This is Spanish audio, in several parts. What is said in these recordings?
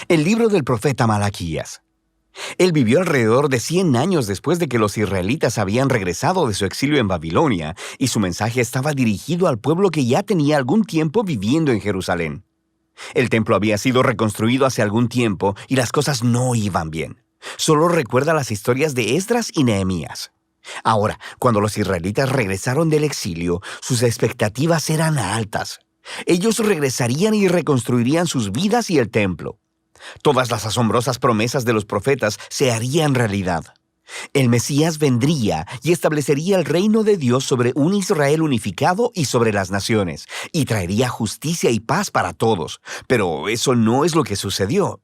El libro del profeta Malaquías. Él vivió alrededor de 100 años después de que los israelitas habían regresado de su exilio en Babilonia, y su mensaje estaba dirigido al pueblo que ya tenía algún tiempo viviendo en Jerusalén. El templo había sido reconstruido hace algún tiempo y las cosas no iban bien. Solo recuerda las historias de Esdras y Nehemías. Ahora, cuando los israelitas regresaron del exilio, sus expectativas eran altas. Ellos regresarían y reconstruirían sus vidas y el templo. Todas las asombrosas promesas de los profetas se harían realidad. El Mesías vendría y establecería el reino de Dios sobre un Israel unificado y sobre las naciones, y traería justicia y paz para todos. Pero eso no es lo que sucedió.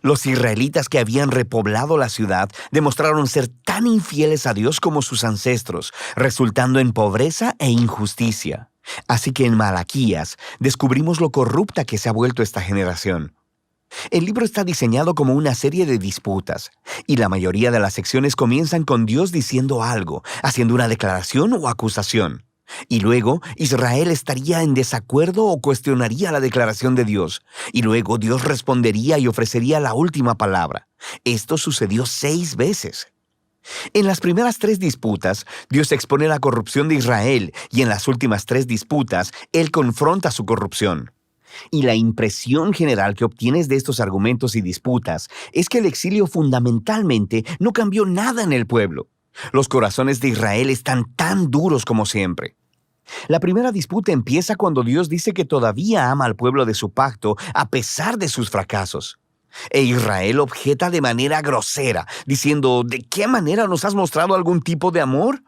Los israelitas que habían repoblado la ciudad demostraron ser tan infieles a Dios como sus ancestros, resultando en pobreza e injusticia. Así que en Malaquías descubrimos lo corrupta que se ha vuelto esta generación. El libro está diseñado como una serie de disputas, y la mayoría de las secciones comienzan con Dios diciendo algo, haciendo una declaración o acusación. Y luego Israel estaría en desacuerdo o cuestionaría la declaración de Dios, y luego Dios respondería y ofrecería la última palabra. Esto sucedió 6 veces. En las primeras 3 disputas, Dios expone la corrupción de Israel, y en las últimas 3 disputas, Él confronta su corrupción. Y la impresión general que obtienes de estos argumentos y disputas es que el exilio fundamentalmente no cambió nada en el pueblo. Los corazones de Israel están tan duros como siempre. La primera disputa empieza cuando Dios dice que todavía ama al pueblo de su pacto a pesar de sus fracasos. E Israel objeta de manera grosera, diciendo, ¿de qué manera nos has mostrado algún tipo de amor?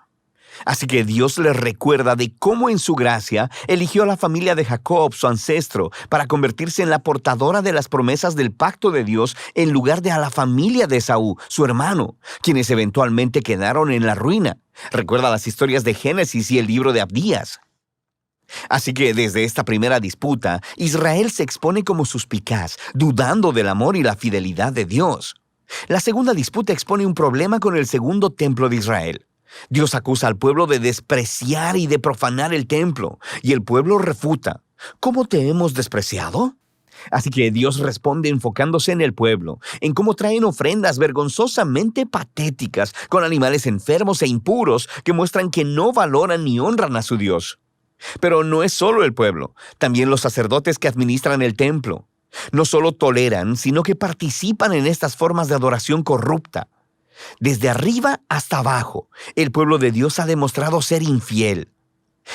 Así que Dios les recuerda de cómo en su gracia eligió a la familia de Jacob, su ancestro, para convertirse en la portadora de las promesas del pacto de Dios en lugar de a la familia de Esaú, su hermano, quienes eventualmente quedaron en la ruina. Recuerda las historias de Génesis y el libro de Abdías. Así que desde esta primera disputa, Israel se expone como suspicaz, dudando del amor y la fidelidad de Dios. La segunda disputa expone un problema con el segundo templo de Israel. Dios acusa al pueblo de despreciar y de profanar el templo, y el pueblo refuta. ¿Cómo te hemos despreciado? Así que Dios responde enfocándose en el pueblo, en cómo traen ofrendas vergonzosamente patéticas con animales enfermos e impuros que muestran que no valoran ni honran a su Dios. Pero no es solo el pueblo, también los sacerdotes que administran el templo. No solo toleran, sino que participan en estas formas de adoración corrupta. Desde arriba hasta abajo, el pueblo de Dios ha demostrado ser infiel.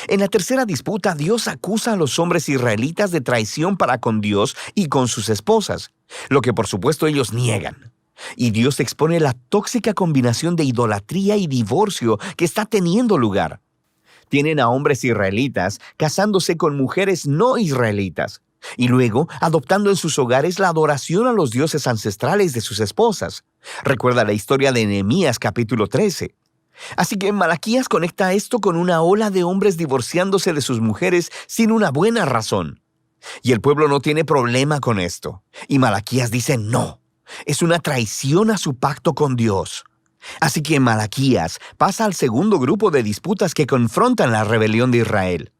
En la tercera disputa, Dios acusa a los hombres israelitas de traición para con Dios y con sus esposas, lo que por supuesto ellos niegan. Y Dios expone la tóxica combinación de idolatría y divorcio que está teniendo lugar. Tienen a hombres israelitas casándose con mujeres no israelitas, y luego adoptando en sus hogares la adoración a los dioses ancestrales de sus esposas. Recuerda la historia de Nehemías capítulo 13. Así que Malaquías conecta esto con una ola de hombres divorciándose de sus mujeres sin una buena razón. Y el pueblo no tiene problema con esto. Y Malaquías dice no. Es una traición a su pacto con Dios. Así que Malaquías pasa al segundo grupo de disputas que confrontan la rebelión de Israel.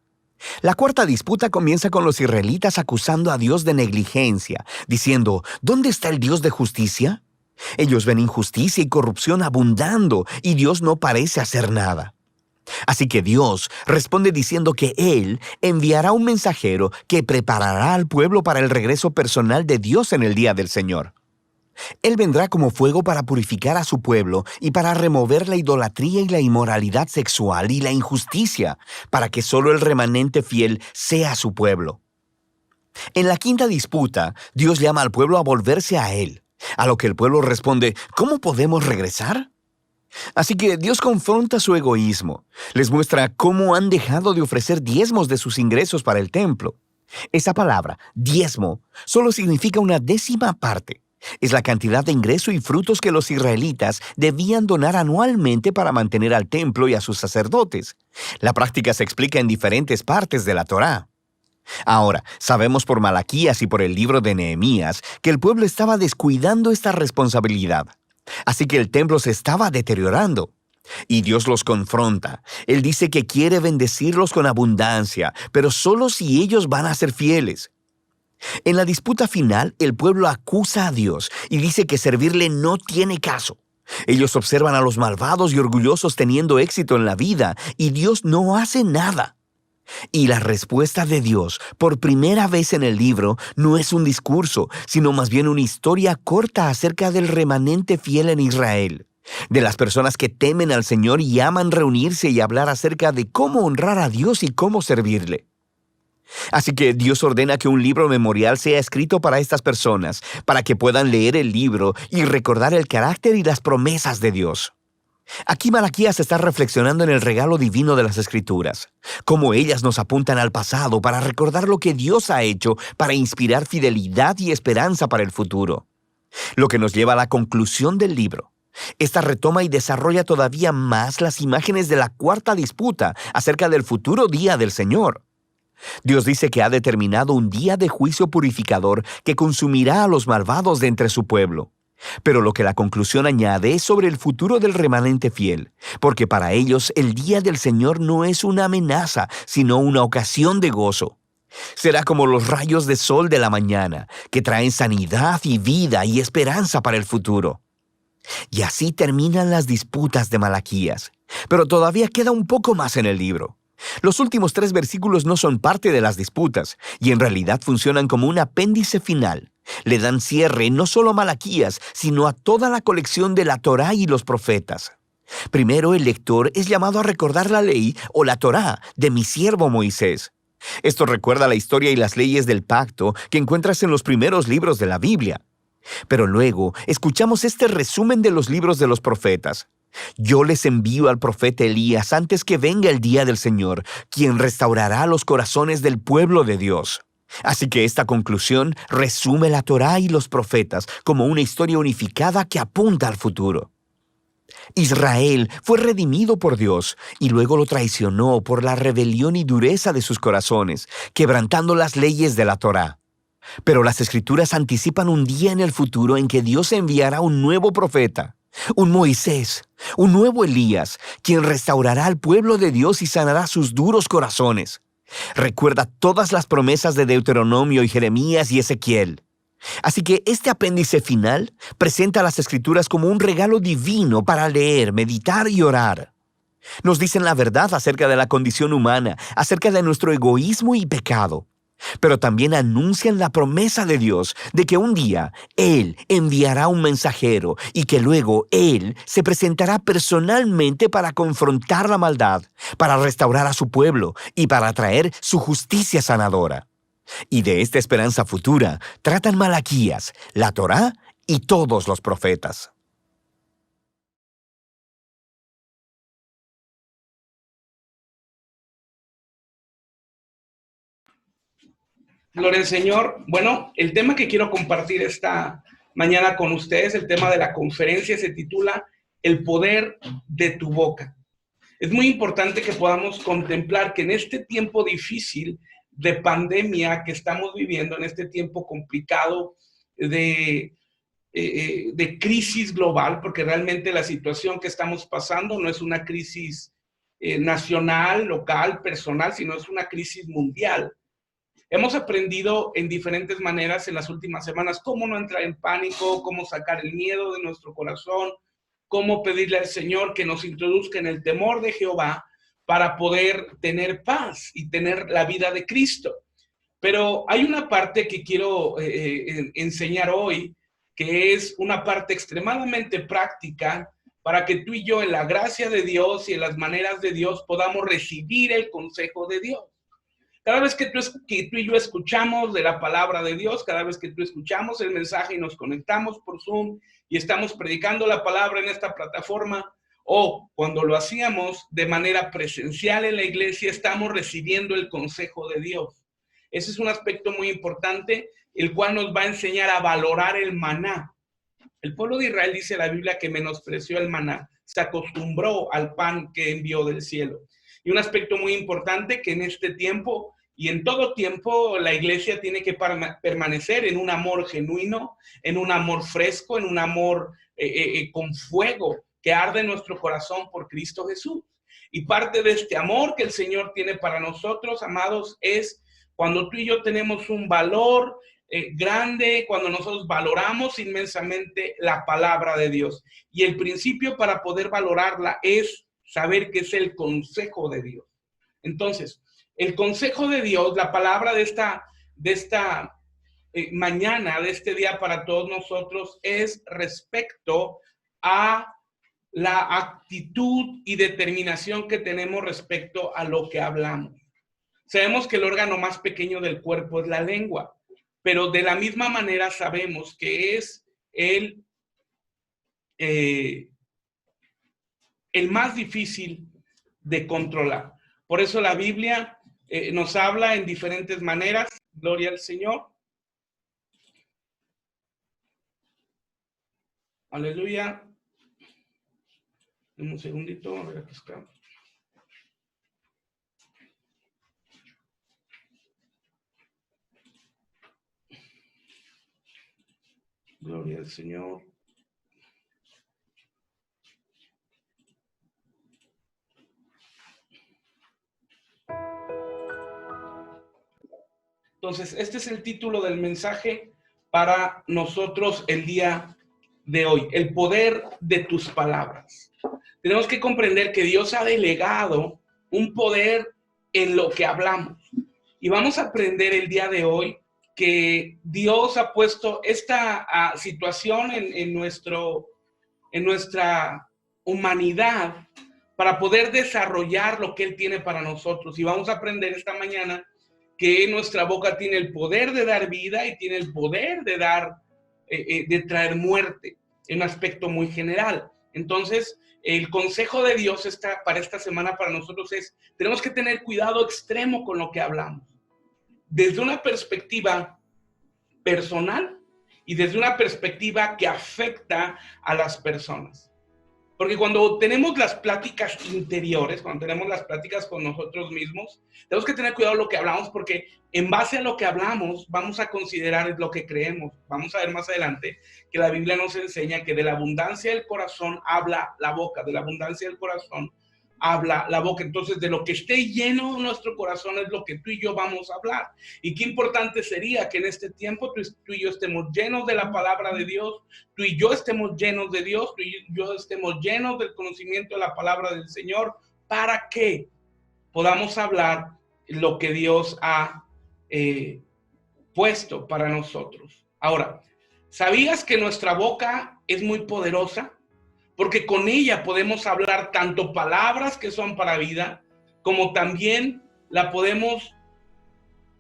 La cuarta disputa comienza con los israelitas acusando a Dios de negligencia, diciendo, ¿dónde está el Dios de justicia? Ellos ven injusticia y corrupción abundando, y Dios no parece hacer nada. Así que Dios responde diciendo que Él enviará un mensajero que preparará al pueblo para el regreso personal de Dios en el día del Señor. Él vendrá como fuego para purificar a su pueblo y para remover la idolatría y la inmoralidad sexual y la injusticia, para que solo el remanente fiel sea su pueblo. En la quinta disputa, Dios llama al pueblo a volverse a Él, a lo que el pueblo responde, ¿cómo podemos regresar? Así que Dios confronta su egoísmo, les muestra cómo han dejado de ofrecer diezmos de sus ingresos para el templo. Esa palabra, diezmo, solo significa una décima parte. Es la cantidad de ingreso y frutos que los israelitas debían donar anualmente para mantener al templo y a sus sacerdotes. La práctica se explica en diferentes partes de la Torá. Ahora, sabemos por Malaquías y por el libro de Nehemías que el pueblo estaba descuidando esta responsabilidad. Así que el templo se estaba deteriorando. Y Dios los confronta. Él dice que quiere bendecirlos con abundancia, pero solo si ellos van a ser fieles. En la disputa final, el pueblo acusa a Dios y dice que servirle no tiene caso. Ellos observan a los malvados y orgullosos teniendo éxito en la vida y Dios no hace nada. Y la respuesta de Dios, por primera vez en el libro, no es un discurso, sino más bien una historia corta acerca del remanente fiel en Israel, de las personas que temen al Señor y aman reunirse y hablar acerca de cómo honrar a Dios y cómo servirle. Así que Dios ordena que un libro memorial sea escrito para estas personas, para que puedan leer el libro y recordar el carácter y las promesas de Dios. Aquí Malaquías está reflexionando en el regalo divino de las Escrituras, cómo ellas nos apuntan al pasado para recordar lo que Dios ha hecho para inspirar fidelidad y esperanza para el futuro. Lo que nos lleva a la conclusión del libro. Esta retoma y desarrolla todavía más las imágenes de la cuarta disputa acerca del futuro día del Señor. Dios dice que ha determinado un día de juicio purificador que consumirá a los malvados de entre su pueblo. Pero lo que la conclusión añade es sobre el futuro del remanente fiel, porque para ellos el día del Señor no es una amenaza, sino una ocasión de gozo. Será como los rayos de sol de la mañana, que traen sanidad y vida y esperanza para el futuro. Y así terminan las disputas de Malaquías. Pero todavía queda un poco más en el libro. Los últimos 3 versículos no son parte de las disputas, y en realidad funcionan como un apéndice final. Le dan cierre no solo a Malaquías, sino a toda la colección de la Torá y los profetas. Primero, el lector es llamado a recordar la ley o la Torá de mi siervo Moisés. Esto recuerda la historia y las leyes del pacto que encuentras en los primeros libros de la Biblia. Pero luego, escuchamos este resumen de los libros de los profetas. Yo les envío al profeta Elías antes que venga el día del Señor, quien restaurará los corazones del pueblo de Dios. Así que esta conclusión resume la Torá y los profetas como una historia unificada que apunta al futuro. Israel fue redimido por Dios y luego lo traicionó por la rebelión y dureza de sus corazones, quebrantando las leyes de la Torá. Pero las Escrituras anticipan un día en el futuro en que Dios enviará un nuevo profeta, un Moisés, un nuevo Elías, quien restaurará al pueblo de Dios y sanará sus duros corazones. Recuerda todas las promesas de Deuteronomio y Jeremías y Ezequiel. Así que este apéndice final presenta las Escrituras como un regalo divino para leer, meditar y orar. Nos dicen la verdad acerca de la condición humana, acerca de nuestro egoísmo y pecado. Pero también anuncian la promesa de Dios de que un día Él enviará un mensajero y que luego Él se presentará personalmente para confrontar la maldad, para restaurar a su pueblo y para traer su justicia sanadora. Y de esta esperanza futura tratan Malaquías, la Torá y todos los profetas. Gloria al Señor. Bueno, el tema que quiero compartir esta mañana con ustedes, el tema de la conferencia se titula El poder de tu boca. Es muy importante que podamos contemplar que en este tiempo difícil de pandemia que estamos viviendo, en este tiempo complicado de crisis global, porque realmente la situación que estamos pasando no es una crisis nacional, local, personal, sino es una crisis mundial. Hemos aprendido en diferentes maneras en las últimas semanas cómo no entrar en pánico, cómo sacar el miedo de nuestro corazón, cómo pedirle al Señor que nos introduzca en el temor de Jehová para poder tener paz y tener la vida de Cristo. Pero hay una parte que quiero enseñar hoy, que es una parte extremadamente práctica para que tú y yo en la gracia de Dios y en las maneras de Dios podamos recibir el consejo de Dios. Cada vez que tú y yo escuchamos de la palabra de Dios, cada vez que tú escuchamos el mensaje y nos conectamos por Zoom y estamos predicando la palabra en esta plataforma, o cuando lo hacíamos de manera presencial en la iglesia, estamos recibiendo el consejo de Dios. Ese es un aspecto muy importante, el cual nos va a enseñar a valorar el maná. El pueblo de Israel, dice la Biblia, que menospreció el maná, se acostumbró al pan que envió del cielo. Y un aspecto muy importante que en este tiempo y en todo tiempo la iglesia tiene que permanecer en un amor genuino, en un amor fresco, en un amor con fuego que arde en nuestro corazón por Cristo Jesús. Y parte de este amor que el Señor tiene para nosotros, amados, es Cuando tú y yo tenemos un valor grande, cuando nosotros valoramos inmensamente la palabra de Dios. Y el principio para poder valorarla es saber que es el consejo de Dios. Entonces, el consejo de Dios, la palabra de esta mañana, de este día para todos nosotros, es respecto a la actitud y determinación que tenemos respecto a lo que hablamos. Sabemos que el órgano más pequeño del cuerpo es la lengua, pero de la misma manera sabemos que es el más difícil de controlar. Por eso la Biblia nos habla en diferentes maneras. Gloria al Señor. Aleluya. Un segundito, a ver aquí está. Gloria al Señor. Entonces, este es el título del mensaje para nosotros el día de hoy, el poder de tus palabras. Tenemos que comprender que Dios ha delegado un poder en lo que hablamos. Y vamos a aprender el día de hoy que Dios ha puesto esta situación en nuestra humanidad para poder desarrollar lo que Él tiene para nosotros. Y vamos a aprender esta mañana que nuestra boca tiene el poder de dar vida y tiene el poder de de traer muerte en un aspecto muy general. Entonces, el consejo de Dios para esta semana para nosotros es, tenemos que tener cuidado extremo con lo que hablamos. Desde una perspectiva personal y desde una perspectiva que afecta a las personas. Porque cuando tenemos las pláticas interiores, cuando tenemos las pláticas con nosotros mismos, tenemos que tener cuidado lo que hablamos, porque en base a lo que hablamos vamos a considerar lo que creemos. Vamos a ver más adelante que la Biblia nos enseña que de la abundancia del corazón habla la boca, de la abundancia del corazón habla la boca. Entonces, de lo que esté lleno nuestro corazón es lo que tú y yo vamos a hablar. Y qué importante sería que en este tiempo tú y yo estemos llenos de la palabra de Dios, tú y yo estemos llenos de Dios, tú y yo estemos llenos del conocimiento de la palabra del Señor, para que podamos hablar lo que Dios ha puesto para nosotros. Ahora, ¿sabías que nuestra boca es muy poderosa? Porque con ella podemos hablar tanto palabras que son para vida, como también la podemos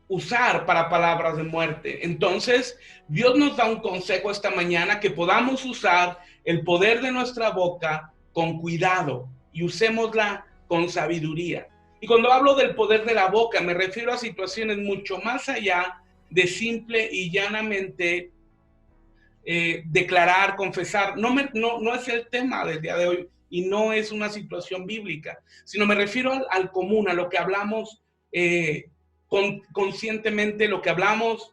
usar para palabras de muerte. Entonces, Dios nos da un consejo esta mañana, que podamos usar el poder de nuestra boca con cuidado y usémosla con sabiduría. Y cuando hablo del poder de la boca, me refiero a situaciones mucho más allá de simple y llanamente declarar, confesar. No es el tema del día de hoy y no es una situación bíblica, sino me refiero al común, a lo que hablamos conscientemente, lo que hablamos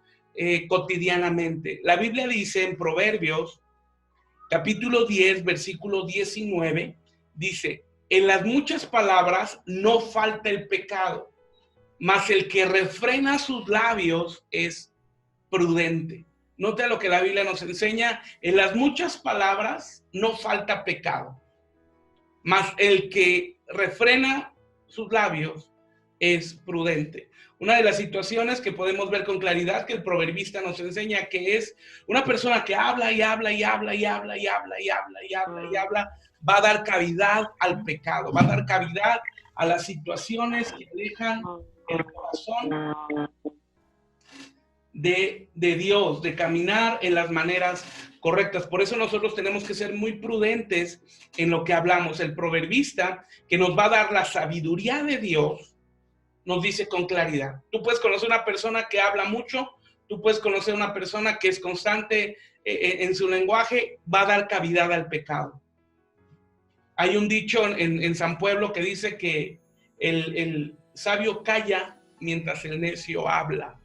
cotidianamente. La Biblia dice en Proverbios, capítulo 10, versículo 19, dice: en las muchas palabras no falta el pecado, mas el que refrena sus labios es prudente. Nota lo que la Biblia nos enseña: en las muchas palabras no falta pecado, mas el que refrena sus labios es prudente. Una de las situaciones que podemos ver con claridad que el proverbista nos enseña, que es una persona que habla y habla y habla y habla y habla y habla y habla y habla, va a dar cavidad al pecado, va a dar cavidad a las situaciones que alejan el corazón de Dios, de caminar en las maneras correctas. Por eso nosotros tenemos que ser muy prudentes en lo que hablamos. El proverbista, que nos va a dar la sabiduría de Dios, nos dice con claridad. Tú puedes conocer una persona que habla mucho, tú puedes conocer una persona que es constante en su lenguaje, va a dar cavidad al pecado. Hay un dicho en San Pueblo que dice que el sabio calla mientras el necio habla.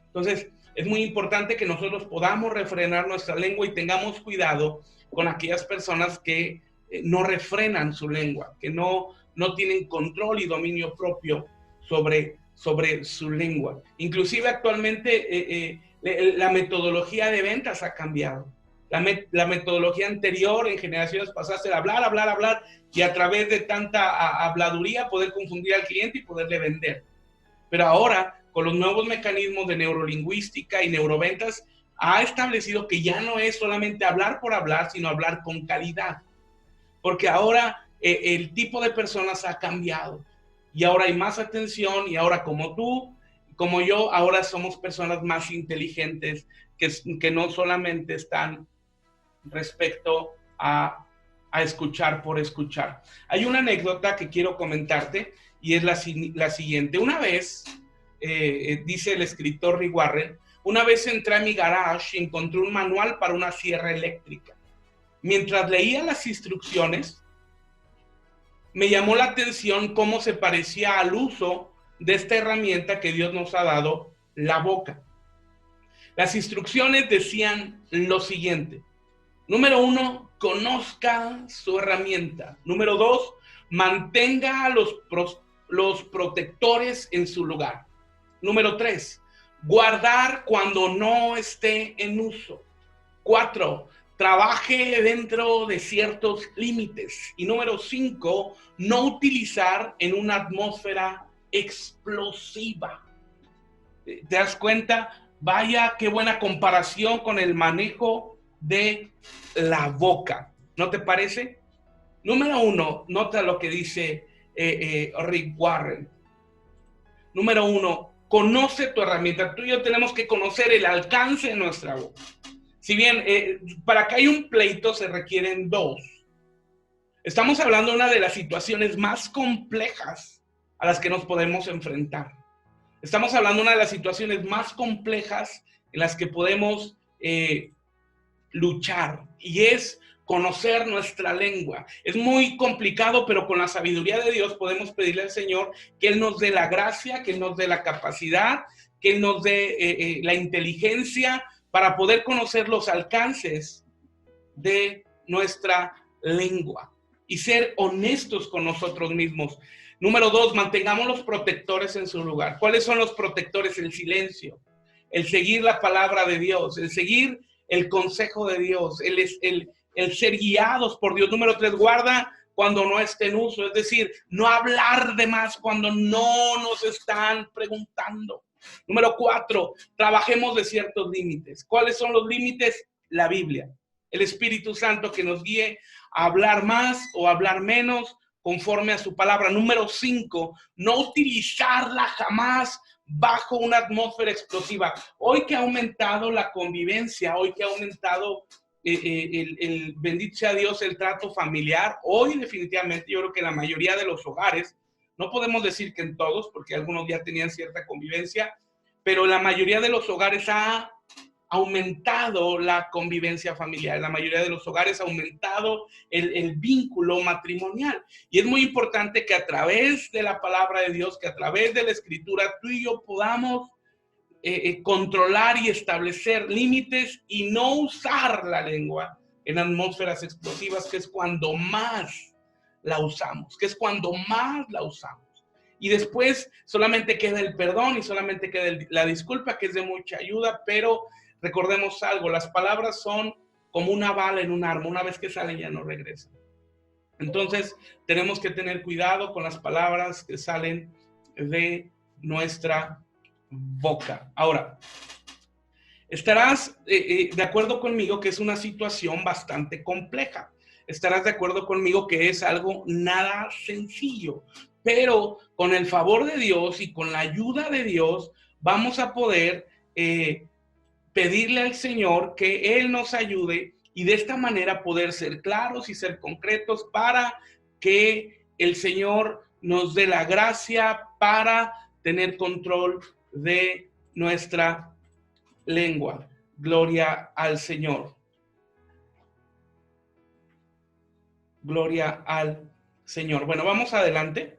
Entonces, es muy importante que nosotros podamos refrenar nuestra lengua y tengamos cuidado con aquellas personas que no refrenan su lengua, que no tienen control y dominio propio sobre sobre su lengua. Inclusive actualmente la metodología de ventas ha cambiado. La metodología anterior en generaciones pasadas era hablar, hablar, hablar, y a través de tanta habladuría poder confundir al cliente y poderle vender. Pero ahora, con los nuevos mecanismos de neurolingüística y neuroventas, ha establecido que ya no es solamente hablar por hablar, sino hablar con calidad. Porque ahora el tipo de personas ha cambiado. Y ahora hay más atención, y ahora como tú, como yo, ahora somos personas más inteligentes que no solamente están respecto a escuchar por escuchar. Hay una anécdota que quiero comentarte y es la siguiente. Una vez, dice el escritor Rick Warren, una vez entré a mi garage y encontré un manual para una sierra eléctrica. Mientras leía las instrucciones, me llamó la atención cómo se parecía al uso de esta herramienta que Dios nos ha dado, la boca. Las instrucciones decían lo siguiente. Número 1, conozca su herramienta. Número 2, mantenga los protectores en su lugar. Número 3, guardar cuando no esté en uso. 4, trabaje dentro de ciertos límites. Y número 5, no utilizar en una atmósfera explosiva. ¿Te das cuenta? Vaya, qué buena comparación con el manejo de la boca. ¿No te parece? Número 1, nota lo que dice Rick Warren. Número 1, conoce tu herramienta. Tú y yo tenemos que conocer el alcance de nuestra boca. Si bien para que haya un pleito se requieren dos. Estamos hablando de una de las situaciones más complejas a las que nos podemos enfrentar. Estamos hablando de una de las situaciones más complejas en las que podemos luchar, y es conocer nuestra lengua. Es muy complicado, pero con la sabiduría de Dios podemos pedirle al Señor que Él nos dé la gracia, que Él nos dé la capacidad, que Él nos dé la inteligencia para poder conocer los alcances de nuestra lengua y ser honestos con nosotros mismos. Número 2, mantengamos los protectores en su lugar. ¿Cuáles son los protectores? El silencio, el seguir la palabra de Dios, el seguir el consejo de Dios, el ser guiados por Dios. Número 3, guarda cuando no esté en uso, es decir, no hablar de más cuando no nos están preguntando. Número 4, trabajemos de ciertos límites. ¿Cuáles son los límites? La Biblia, el Espíritu Santo que nos guíe a hablar más o hablar menos conforme a su palabra. Número 5, no utilizarla jamás bajo una atmósfera explosiva. Hoy que ha aumentado la convivencia, hoy que ha aumentado bendito sea Dios, el trato familiar, hoy definitivamente yo creo que la mayoría de los hogares, no podemos decir que en todos, porque algunos ya tenían cierta convivencia, pero la mayoría de los hogares ha aumentado la convivencia familiar, la mayoría de los hogares ha aumentado el vínculo matrimonial. Y es muy importante que a través de la palabra de Dios, que a través de la escritura, tú y yo podamos controlar y establecer límites y no usar la lengua en atmósferas explosivas, que es cuando más la usamos, Y después solamente queda el perdón y solamente queda la disculpa, que es de mucha ayuda, pero recordemos algo, las palabras son como una bala en un arma, una vez que salen ya no regresan. Entonces tenemos que tener cuidado con las palabras que salen de nuestra boca. Ahora, estarás de acuerdo conmigo que es una situación bastante compleja. Estarás de acuerdo conmigo que es algo nada sencillo, pero con el favor de Dios y con la ayuda de Dios vamos a poder pedirle al Señor que Él nos ayude y de esta manera poder ser claros y ser concretos para que el Señor nos dé la gracia para tener control de nuestra lengua. Gloria al Señor. Gloria al Señor. Bueno, vamos adelante.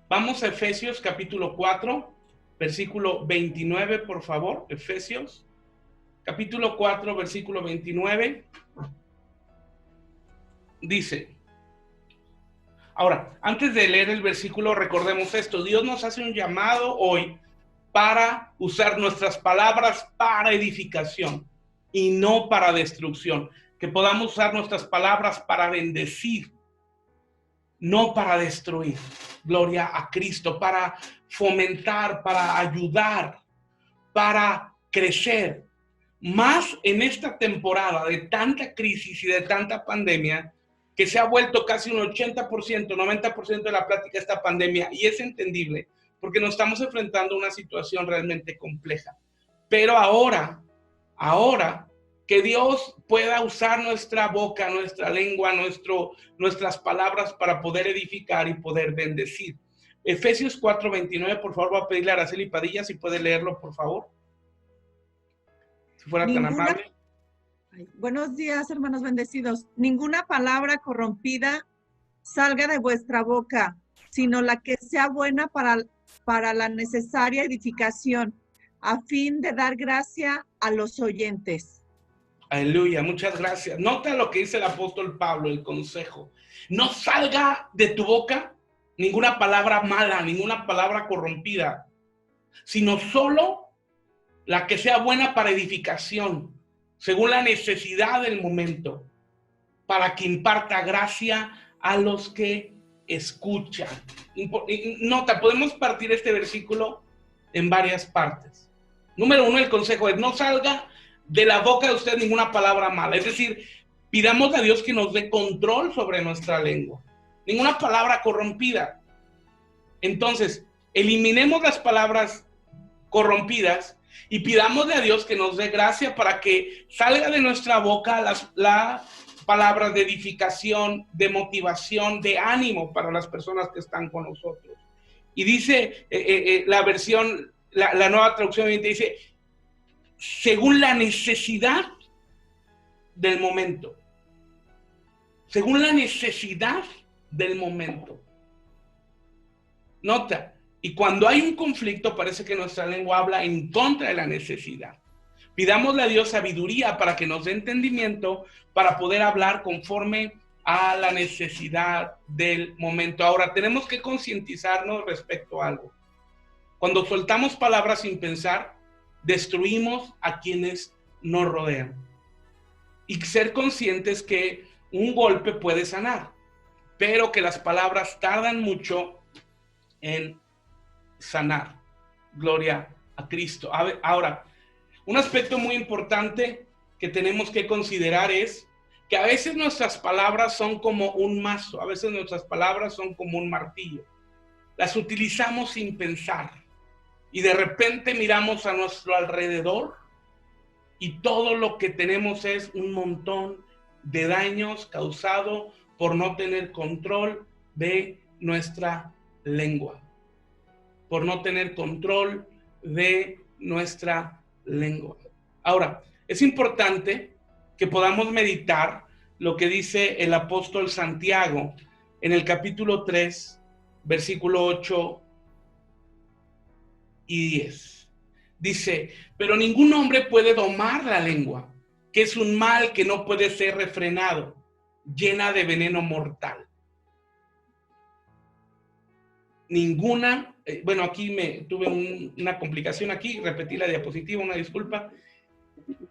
Vamos a Efesios capítulo 4, versículo 29, por favor. Efesios capítulo 4, versículo 29. Dice: Ahora, antes de leer el versículo, recordemos esto. Dios nos hace un llamado hoy para usar nuestras palabras para edificación y no para destrucción. Que podamos usar nuestras palabras para bendecir, no para destruir. Gloria a Cristo, para fomentar, para ayudar, para crecer. Más en esta temporada de tanta crisis y de tanta pandemia, que se ha vuelto casi un 80%, 90% de la plática esta pandemia, y es entendible, porque nos estamos enfrentando a una situación realmente compleja. Pero ahora, que Dios pueda usar nuestra boca, nuestra lengua, nuestras palabras para poder edificar y poder bendecir. Efesios 4:29, por favor, voy a pedirle a Araceli Padilla si puede leerlo, por favor. Si fuera tan amable. Buenos días, hermanos bendecidos. Ninguna palabra corrompida salga de vuestra boca, sino la que sea buena para la necesaria edificación, a fin de dar gracia a los oyentes. Aleluya, muchas gracias. Nota lo que dice el apóstol Pablo, el consejo. No salga de tu boca ninguna palabra mala, ninguna palabra corrompida, sino solo la que sea buena para edificación, según la necesidad del momento, para que imparta gracia a los que escuchan. Nota, podemos partir este versículo en varias partes. Número 1, el consejo es: no salga de la boca de usted ninguna palabra mala. Es decir, pidamos a Dios que nos dé control sobre nuestra lengua. Ninguna palabra corrompida. Entonces, eliminemos las palabras corrompidas y pidámosle a Dios que nos dé gracia para que salga de nuestra boca las palabras de edificación, de motivación, de ánimo para las personas que están con nosotros. Y dice la versión, la nueva traducción dice: según la necesidad del momento. Según la necesidad del momento. Nota, y cuando hay un conflicto parece que nuestra lengua habla en contra de la necesidad. Pidámosle a Dios sabiduría para que nos dé entendimiento para poder hablar conforme a la necesidad del momento. Ahora, tenemos que concientizarnos respecto a algo. Cuando soltamos palabras sin pensar, destruimos a quienes nos rodean. Y ser conscientes que un golpe puede sanar, pero que las palabras tardan mucho en sanar. Gloria a Cristo. Ahora, un aspecto muy importante que tenemos que considerar es que a veces nuestras palabras son como un mazo, a veces nuestras palabras son como un martillo. Las utilizamos sin pensar y de repente miramos a nuestro alrededor y todo lo que tenemos es un montón de daños causados por no tener control de nuestra lengua, por no tener control de nuestra lengua. Ahora, es importante que podamos meditar lo que dice el apóstol Santiago en el capítulo 3, versículo 8 y 10. Dice: pero ningún hombre puede domar la lengua, que es un mal que no puede ser refrenado, llena de veneno mortal. Ninguna, bueno, aquí tuve una complicación aquí, repetí la diapositiva, una disculpa.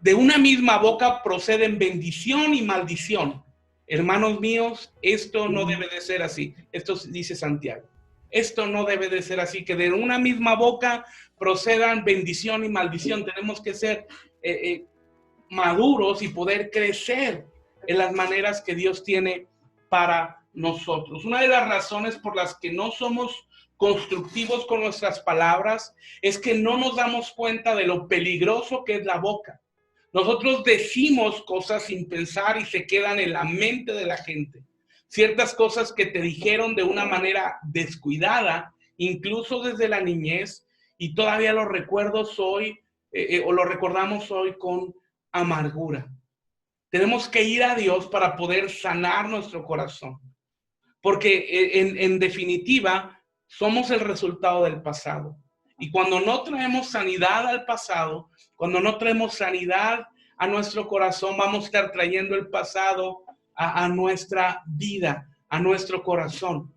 De una misma boca proceden bendición y maldición. Hermanos míos, esto no debe de ser así. Esto dice Santiago. Esto no debe de ser así, que de una misma boca procedan bendición y maldición. Tenemos que ser maduros y poder crecer en las maneras que Dios tiene para nosotros. Una de las razones por las que no somos constructivos con nuestras palabras es que no nos damos cuenta de lo peligroso que es la boca. Nosotros decimos cosas sin pensar y se quedan en la mente de la gente. Ciertas cosas que te dijeron de una manera descuidada, incluso desde la niñez, y todavía lo recuerdo hoy, o lo recordamos hoy con amargura. Tenemos que ir a Dios para poder sanar nuestro corazón. Porque en definitiva, somos el resultado del pasado. Y cuando no traemos sanidad al pasado, cuando no traemos sanidad a nuestro corazón, vamos a estar trayendo el pasado a nuestra vida, a nuestro corazón.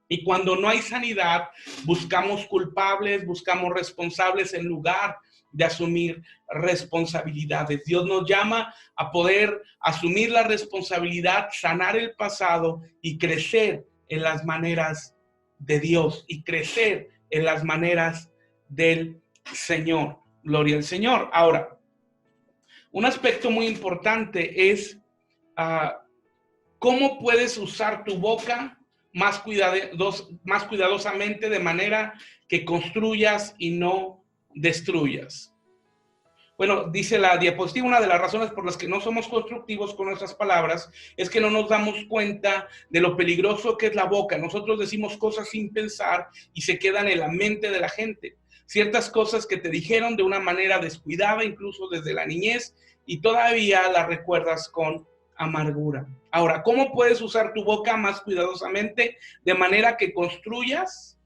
Y cuando no hay sanidad, buscamos culpables, buscamos responsables en lugar de asumir responsabilidades. Dios nos llama a poder asumir la responsabilidad, sanar el pasado y crecer en las maneras de Dios y crecer en las maneras del Señor. Gloria al Señor. Ahora, un aspecto muy importante es cómo puedes usar tu boca más cuidadosamente de manera que construyas y no destruyas. Bueno, dice la diapositiva, una de las razones por las que no somos constructivos con nuestras palabras es que no nos damos cuenta de lo peligroso que es la boca. Nosotros decimos cosas sin pensar y se quedan en la mente de la gente. Ciertas cosas que te dijeron de una manera descuidada, incluso desde la niñez, y todavía las recuerdas con amargura. Ahora, ¿cómo puedes usar tu boca más cuidadosamente de manera que construyas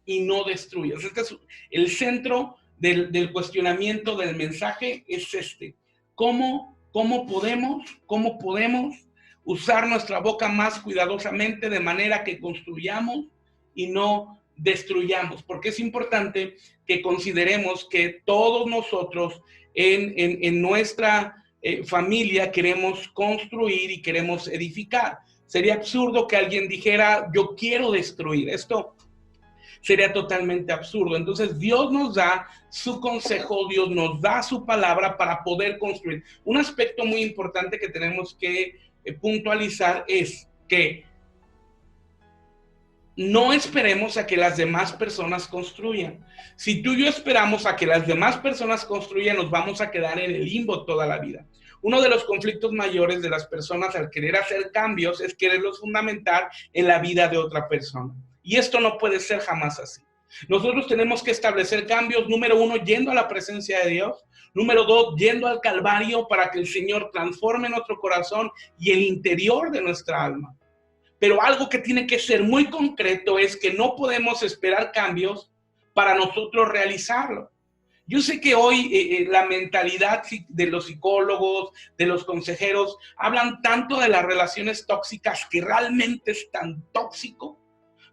y no destruyas? Este es el centro del cuestionamiento del mensaje, es este. ¿Cómo podemos usar nuestra boca más cuidadosamente de manera que construyamos y no destruyamos? Porque es importante que consideremos que todos nosotros en nuestra familia queremos construir y queremos edificar. Sería absurdo que alguien dijera, yo quiero destruir. Esto sería totalmente absurdo. Entonces Dios nos da su consejo, Dios nos da su palabra para poder construir. Un aspecto muy importante que tenemos que puntualizar es que no esperemos a que las demás personas construyan. Si tú y yo esperamos a que las demás personas construyan, nos vamos a quedar en el limbo toda la vida. Uno de los conflictos mayores de las personas al querer hacer cambios es quererlos fundamentar en la vida de otra persona. Y esto no puede ser jamás así. Nosotros tenemos que establecer cambios, número uno, yendo a la presencia de Dios. Número dos, yendo al Calvario para que el Señor transforme nuestro corazón y el interior de nuestra alma. Pero algo que tiene que ser muy concreto es que no podemos esperar cambios para nosotros realizarlo. Yo sé que hoy la mentalidad de los psicólogos, de los consejeros, hablan tanto de las relaciones tóxicas que realmente es tan tóxico.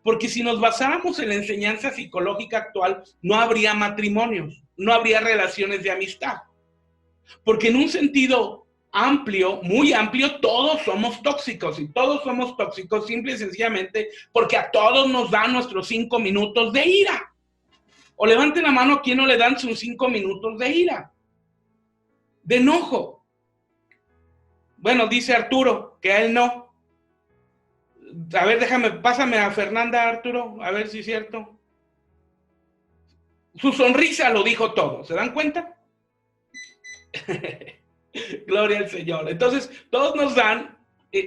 Porque si nos basáramos en la enseñanza psicológica actual, no habría matrimonios, no habría relaciones de amistad. Porque en un sentido amplio, muy amplio, todos somos tóxicos. Y todos somos tóxicos simple y sencillamente porque a todos nos dan nuestros 5 minutos de ira. O levanten la mano a quien no le dan sus 5 minutos de ira, de enojo. Bueno, dice Arturo que a él no. A ver, pásame a Fernanda, Arturo, a ver si es cierto. Su sonrisa lo dijo todo, ¿se dan cuenta? Gloria al Señor. Entonces, todos nos dan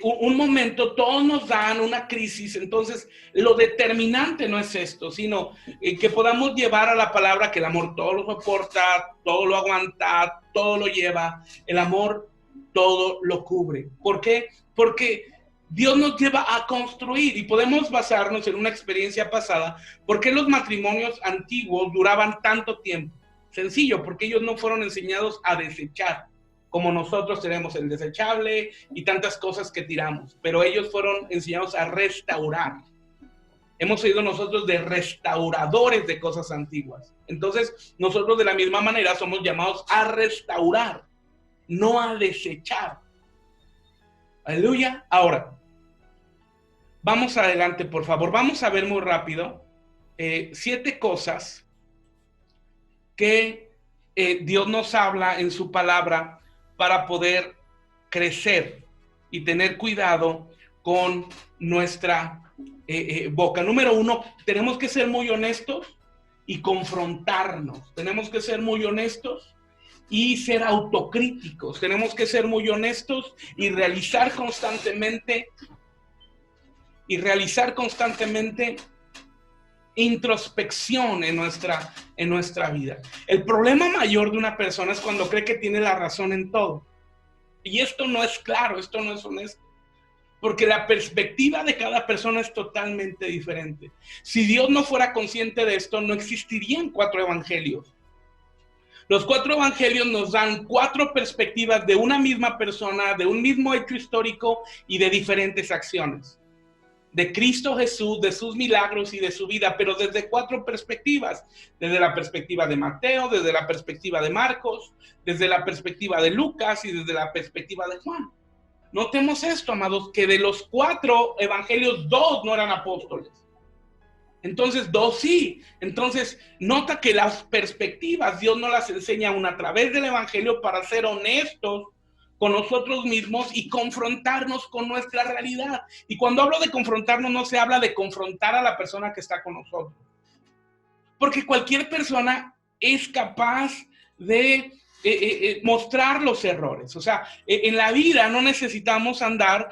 un momento, todos nos dan una crisis. Entonces, lo determinante no es esto, sino que podamos llevar a la palabra que el amor todo lo soporta, todo lo aguanta, todo lo lleva. El amor todo lo cubre. ¿Por qué? Porque Dios nos lleva a construir y podemos basarnos en una experiencia pasada. ¿Por qué los matrimonios antiguos duraban tanto tiempo? Sencillo, porque ellos no fueron enseñados a desechar, como nosotros tenemos el desechable y tantas cosas que tiramos, pero ellos fueron enseñados a restaurar. Hemos sido nosotros de restauradores de cosas antiguas. Entonces, nosotros de la misma manera somos llamados a restaurar, no a desechar. Aleluya. Ahora, vamos adelante, por favor. Vamos a ver muy rápido 7 cosas que Dios nos habla en su palabra para poder crecer y tener cuidado con nuestra boca. Número 1, tenemos que ser muy honestos y confrontarnos. Tenemos que ser muy honestos y ser autocríticos. Tenemos que ser muy honestos y realizar constantemente introspección en nuestra vida. El problema mayor de una persona es cuando cree que tiene la razón en todo. Y esto no es claro, esto no es honesto. Porque la perspectiva de cada persona es totalmente diferente. Si Dios no fuera consciente de esto, no existirían 4 evangelios. Los 4 evangelios nos dan 4 perspectivas de una misma persona, de un mismo hecho histórico y de diferentes acciones. de Cristo Jesús, de sus milagros y de su vida, pero desde 4 perspectivas. Desde la perspectiva de Mateo, desde la perspectiva de Marcos, desde la perspectiva de Lucas y desde la perspectiva de Juan. Notemos esto, amados, que de los 4 evangelios, 2 no eran apóstoles. Entonces, 2 sí. Entonces, nota que las perspectivas Dios nos las enseña aún a través del evangelio para ser honestos con nosotros mismos y confrontarnos con nuestra realidad. Y cuando hablo de confrontarnos, no se habla de confrontar a la persona que está con nosotros. Porque cualquier persona es capaz de mostrar los errores. O sea, en la vida no necesitamos andar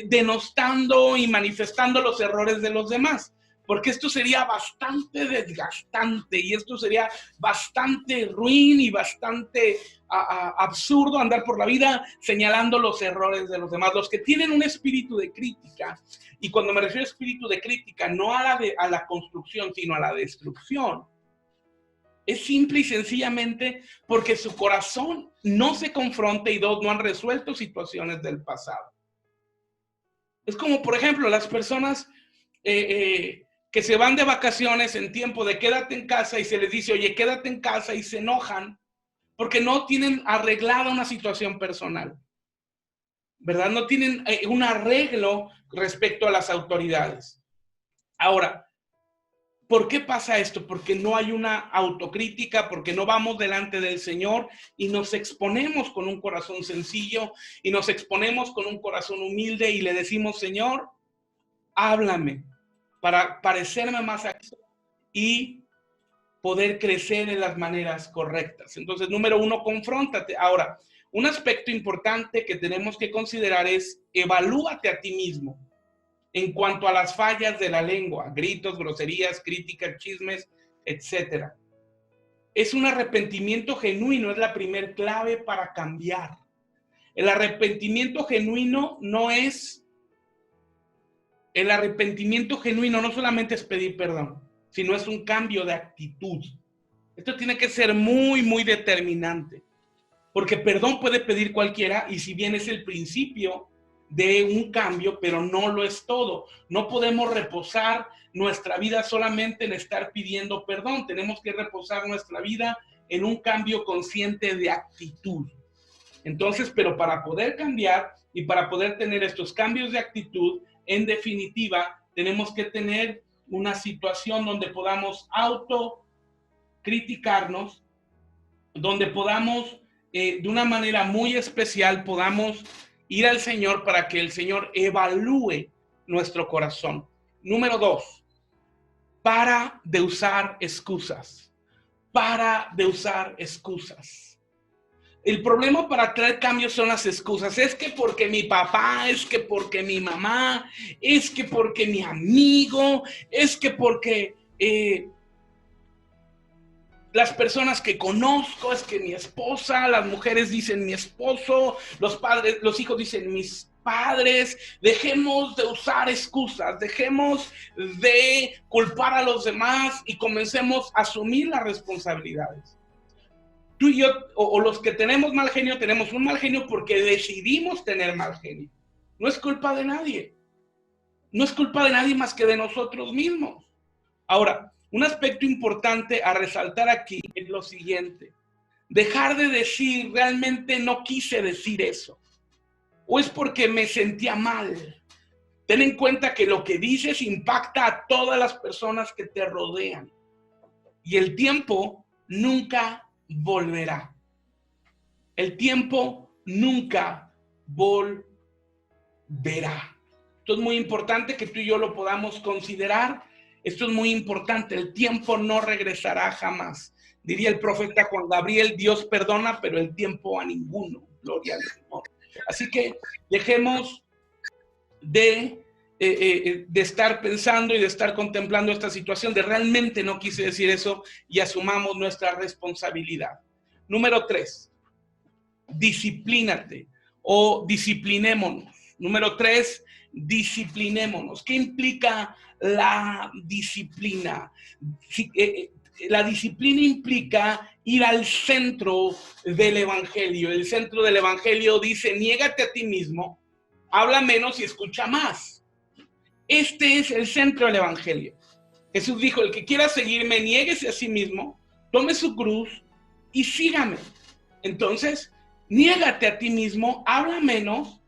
denostando y manifestando los errores de los demás, porque esto sería bastante desgastante y esto sería bastante ruin y bastante absurdo andar por la vida señalando los errores de los demás. Los que tienen un espíritu de crítica, y cuando me refiero a espíritu de crítica, no a la construcción, sino a la destrucción, es simple y sencillamente porque su corazón no se confronta y 2, no han resuelto situaciones del pasado. Es como, por ejemplo, las personas que se van de vacaciones en tiempo de quédate en casa y se les dice, oye, quédate en casa, y se enojan porque no tienen arreglada una situación personal, ¿verdad? No tienen un arreglo respecto a las autoridades. Ahora, ¿por qué pasa esto? Porque no hay una autocrítica, porque no vamos delante del Señor y nos exponemos con un corazón sencillo y nos exponemos con un corazón humilde y le decimos, Señor, háblame para parecerme más a Cristo y poder crecer en las maneras correctas. Entonces, número 1, confróntate. Ahora, un aspecto importante que tenemos que considerar es evalúate a ti mismo en cuanto a las fallas de la lengua, gritos, groserías, críticas, chismes, etc. Es un arrepentimiento genuino, es la primer clave para cambiar. El arrepentimiento genuino no solamente es pedir perdón, sino es un cambio de actitud. Esto tiene que ser muy, muy determinante, porque perdón puede pedir cualquiera y si bien es el principio de un cambio, pero no lo es todo. No podemos reposar nuestra vida solamente en estar pidiendo perdón. Tenemos que reposar nuestra vida en un cambio consciente de actitud. Entonces, pero para poder cambiar y para poder tener estos cambios de actitud, en definitiva, tenemos que tener una situación donde podamos autocriticarnos, donde podamos, de una manera muy especial, podamos ir al Señor para que el Señor evalúe nuestro corazón. Número 2, para de usar excusas. Para de usar excusas. El problema para traer cambios son las excusas. Es que porque mi papá, es que porque mi mamá, es que porque mi amigo, es que porque las personas que conozco, es que mi esposa, las mujeres dicen mi esposo, los hijos dicen mis padres. Dejemos de usar excusas, dejemos de culpar a los demás y comencemos a asumir las responsabilidades. Tú y yo, o los que tenemos mal genio, tenemos un mal genio porque decidimos tener mal genio. No es culpa de nadie. No es culpa de nadie más que de nosotros mismos. Ahora, un aspecto importante a resaltar aquí es lo siguiente. Dejar de decir, realmente no quise decir eso. O es porque me sentía mal. Ten en cuenta que lo que dices impacta a todas las personas que te rodean. Y el tiempo nunca volverá. El tiempo nunca volverá. Esto es muy importante que tú y yo lo podamos considerar. Esto es muy importante, el tiempo no regresará jamás. Diría el profeta Juan Gabriel, Dios perdona, pero el tiempo a ninguno. Gloria al Señor. Así que dejemos de estar pensando y de estar contemplando esta situación, de realmente no quise decir eso, y asumamos nuestra responsabilidad. Número 3, disciplínate o disciplinémonos. Número 3, disciplinémonos. ¿Qué implica la disciplina? La disciplina implica ir al centro del evangelio. El centro del evangelio dice, niégate a ti mismo, habla menos y escucha más. Este es el centro del Evangelio. Jesús dijo, el que quiera seguirme, niéguese a sí mismo, tome su cruz y sígame. Entonces, niégate a ti mismo, habla menos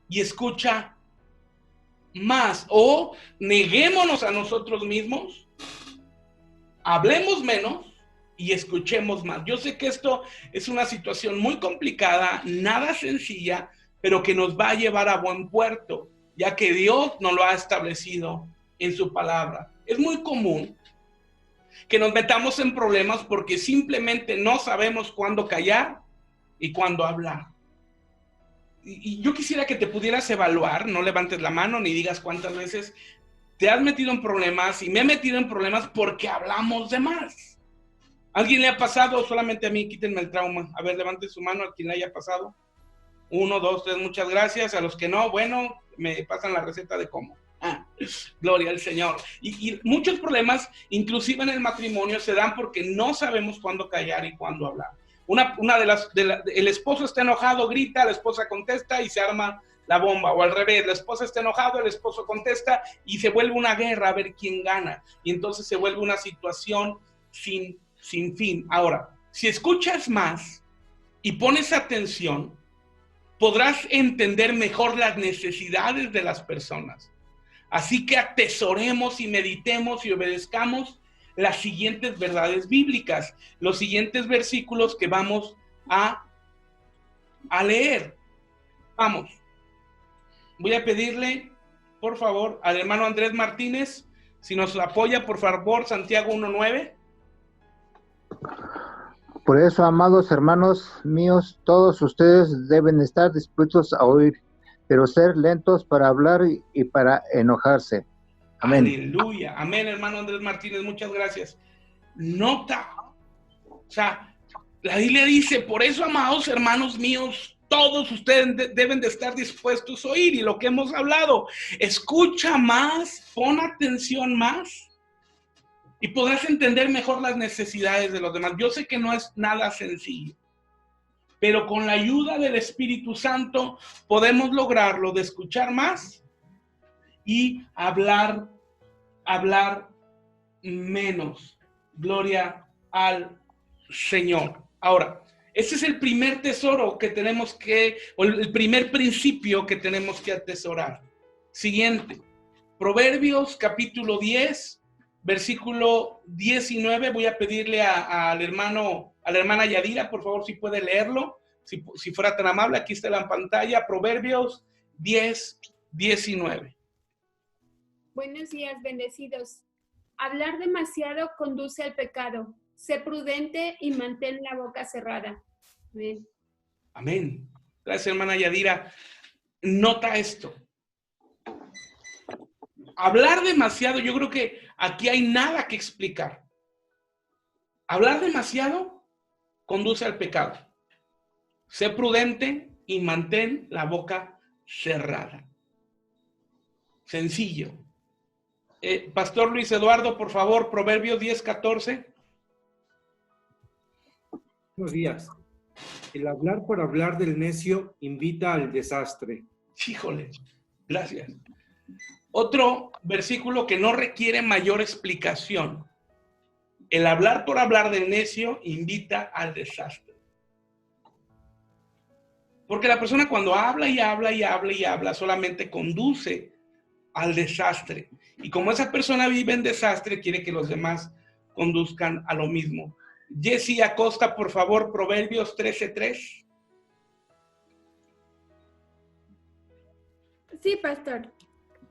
y escucha más. O neguémonos a nosotros mismos, hablemos menos y escuchemos más. Yo sé que esto es una situación muy complicada, nada sencilla, pero que nos va a llevar a buen puerto, ya que Dios nos lo ha establecido en su palabra. Es muy común que nos metamos en problemas porque simplemente no sabemos cuándo callar y cuándo hablar. Y yo quisiera que te pudieras evaluar, no levantes la mano ni digas cuántas veces te has metido en problemas, y me he metido en problemas porque hablamos de más. ¿Alguien le ha pasado o solamente a mí? Quítenme el trauma. A ver, levanten su mano a quien le haya pasado. 1, 2, 3, muchas gracias. A los que no, bueno, me pasan la receta de cómo. Gloria al Señor. Y muchos problemas, inclusive en el matrimonio, se dan porque no sabemos cuándo callar y cuándo hablar. El esposo está enojado, grita, la esposa contesta y se arma la bomba, o al revés, la esposa está enojada, el esposo contesta y se vuelve una guerra a ver quién gana, y entonces se vuelve una situación sin fin. Ahora, si escuchas más y pones atención, podrás entender mejor las necesidades de las personas. Así que atesoremos y meditemos y obedezcamos las siguientes verdades bíblicas, los siguientes versículos que vamos a leer. Vamos. Voy a pedirle, por favor, al hermano Andrés Martínez, si nos apoya, por favor, Santiago 1:9. Por eso, amados hermanos míos, todos ustedes deben estar dispuestos a oír, pero ser lentos para hablar y para enojarse. Amén. Aleluya. Amén, hermano Andrés Martínez, muchas gracias. Nota. O sea, la Biblia dice, por eso, amados hermanos míos, todos ustedes deben de estar dispuestos a oír, y lo que hemos hablado, escucha más, pon atención más, y podrás entender mejor las necesidades de los demás. Yo sé que no es nada sencillo, pero con la ayuda del Espíritu Santo podemos lograrlo, de escuchar más y hablar menos. Gloria al Señor. Ahora, ese es el primer tesoro que tenemos que, o el primer principio que tenemos que atesorar. Siguiente, Proverbios capítulo 10, versículo 19. Voy a pedirle a la hermana Yadira, por favor, si puede leerlo, si fuera tan amable. Aquí está en pantalla, Proverbios 10, 19. Buenos días, bendecidos. Hablar demasiado conduce al pecado. Sé prudente y mantén la boca cerrada. Amén. Amén. Gracias, hermana Yadira. Nota esto. Hablar demasiado, yo creo que aquí hay nada que explicar. Hablar demasiado conduce al pecado. Sé prudente y mantén la boca cerrada. Sencillo. Pastor Luis Eduardo, por favor, Proverbios 10, 14. Buenos días. El hablar por hablar del necio invita al desastre. Híjole, gracias. Otro versículo que no requiere mayor explicación. El hablar por hablar del necio invita al desastre. Porque la persona cuando habla y habla y habla y habla solamente conduce al desastre. Y como esa persona vive en desastre, quiere que los demás conduzcan a lo mismo. Jessy Acosta, por favor, Proverbios 13:3. Sí, pastor.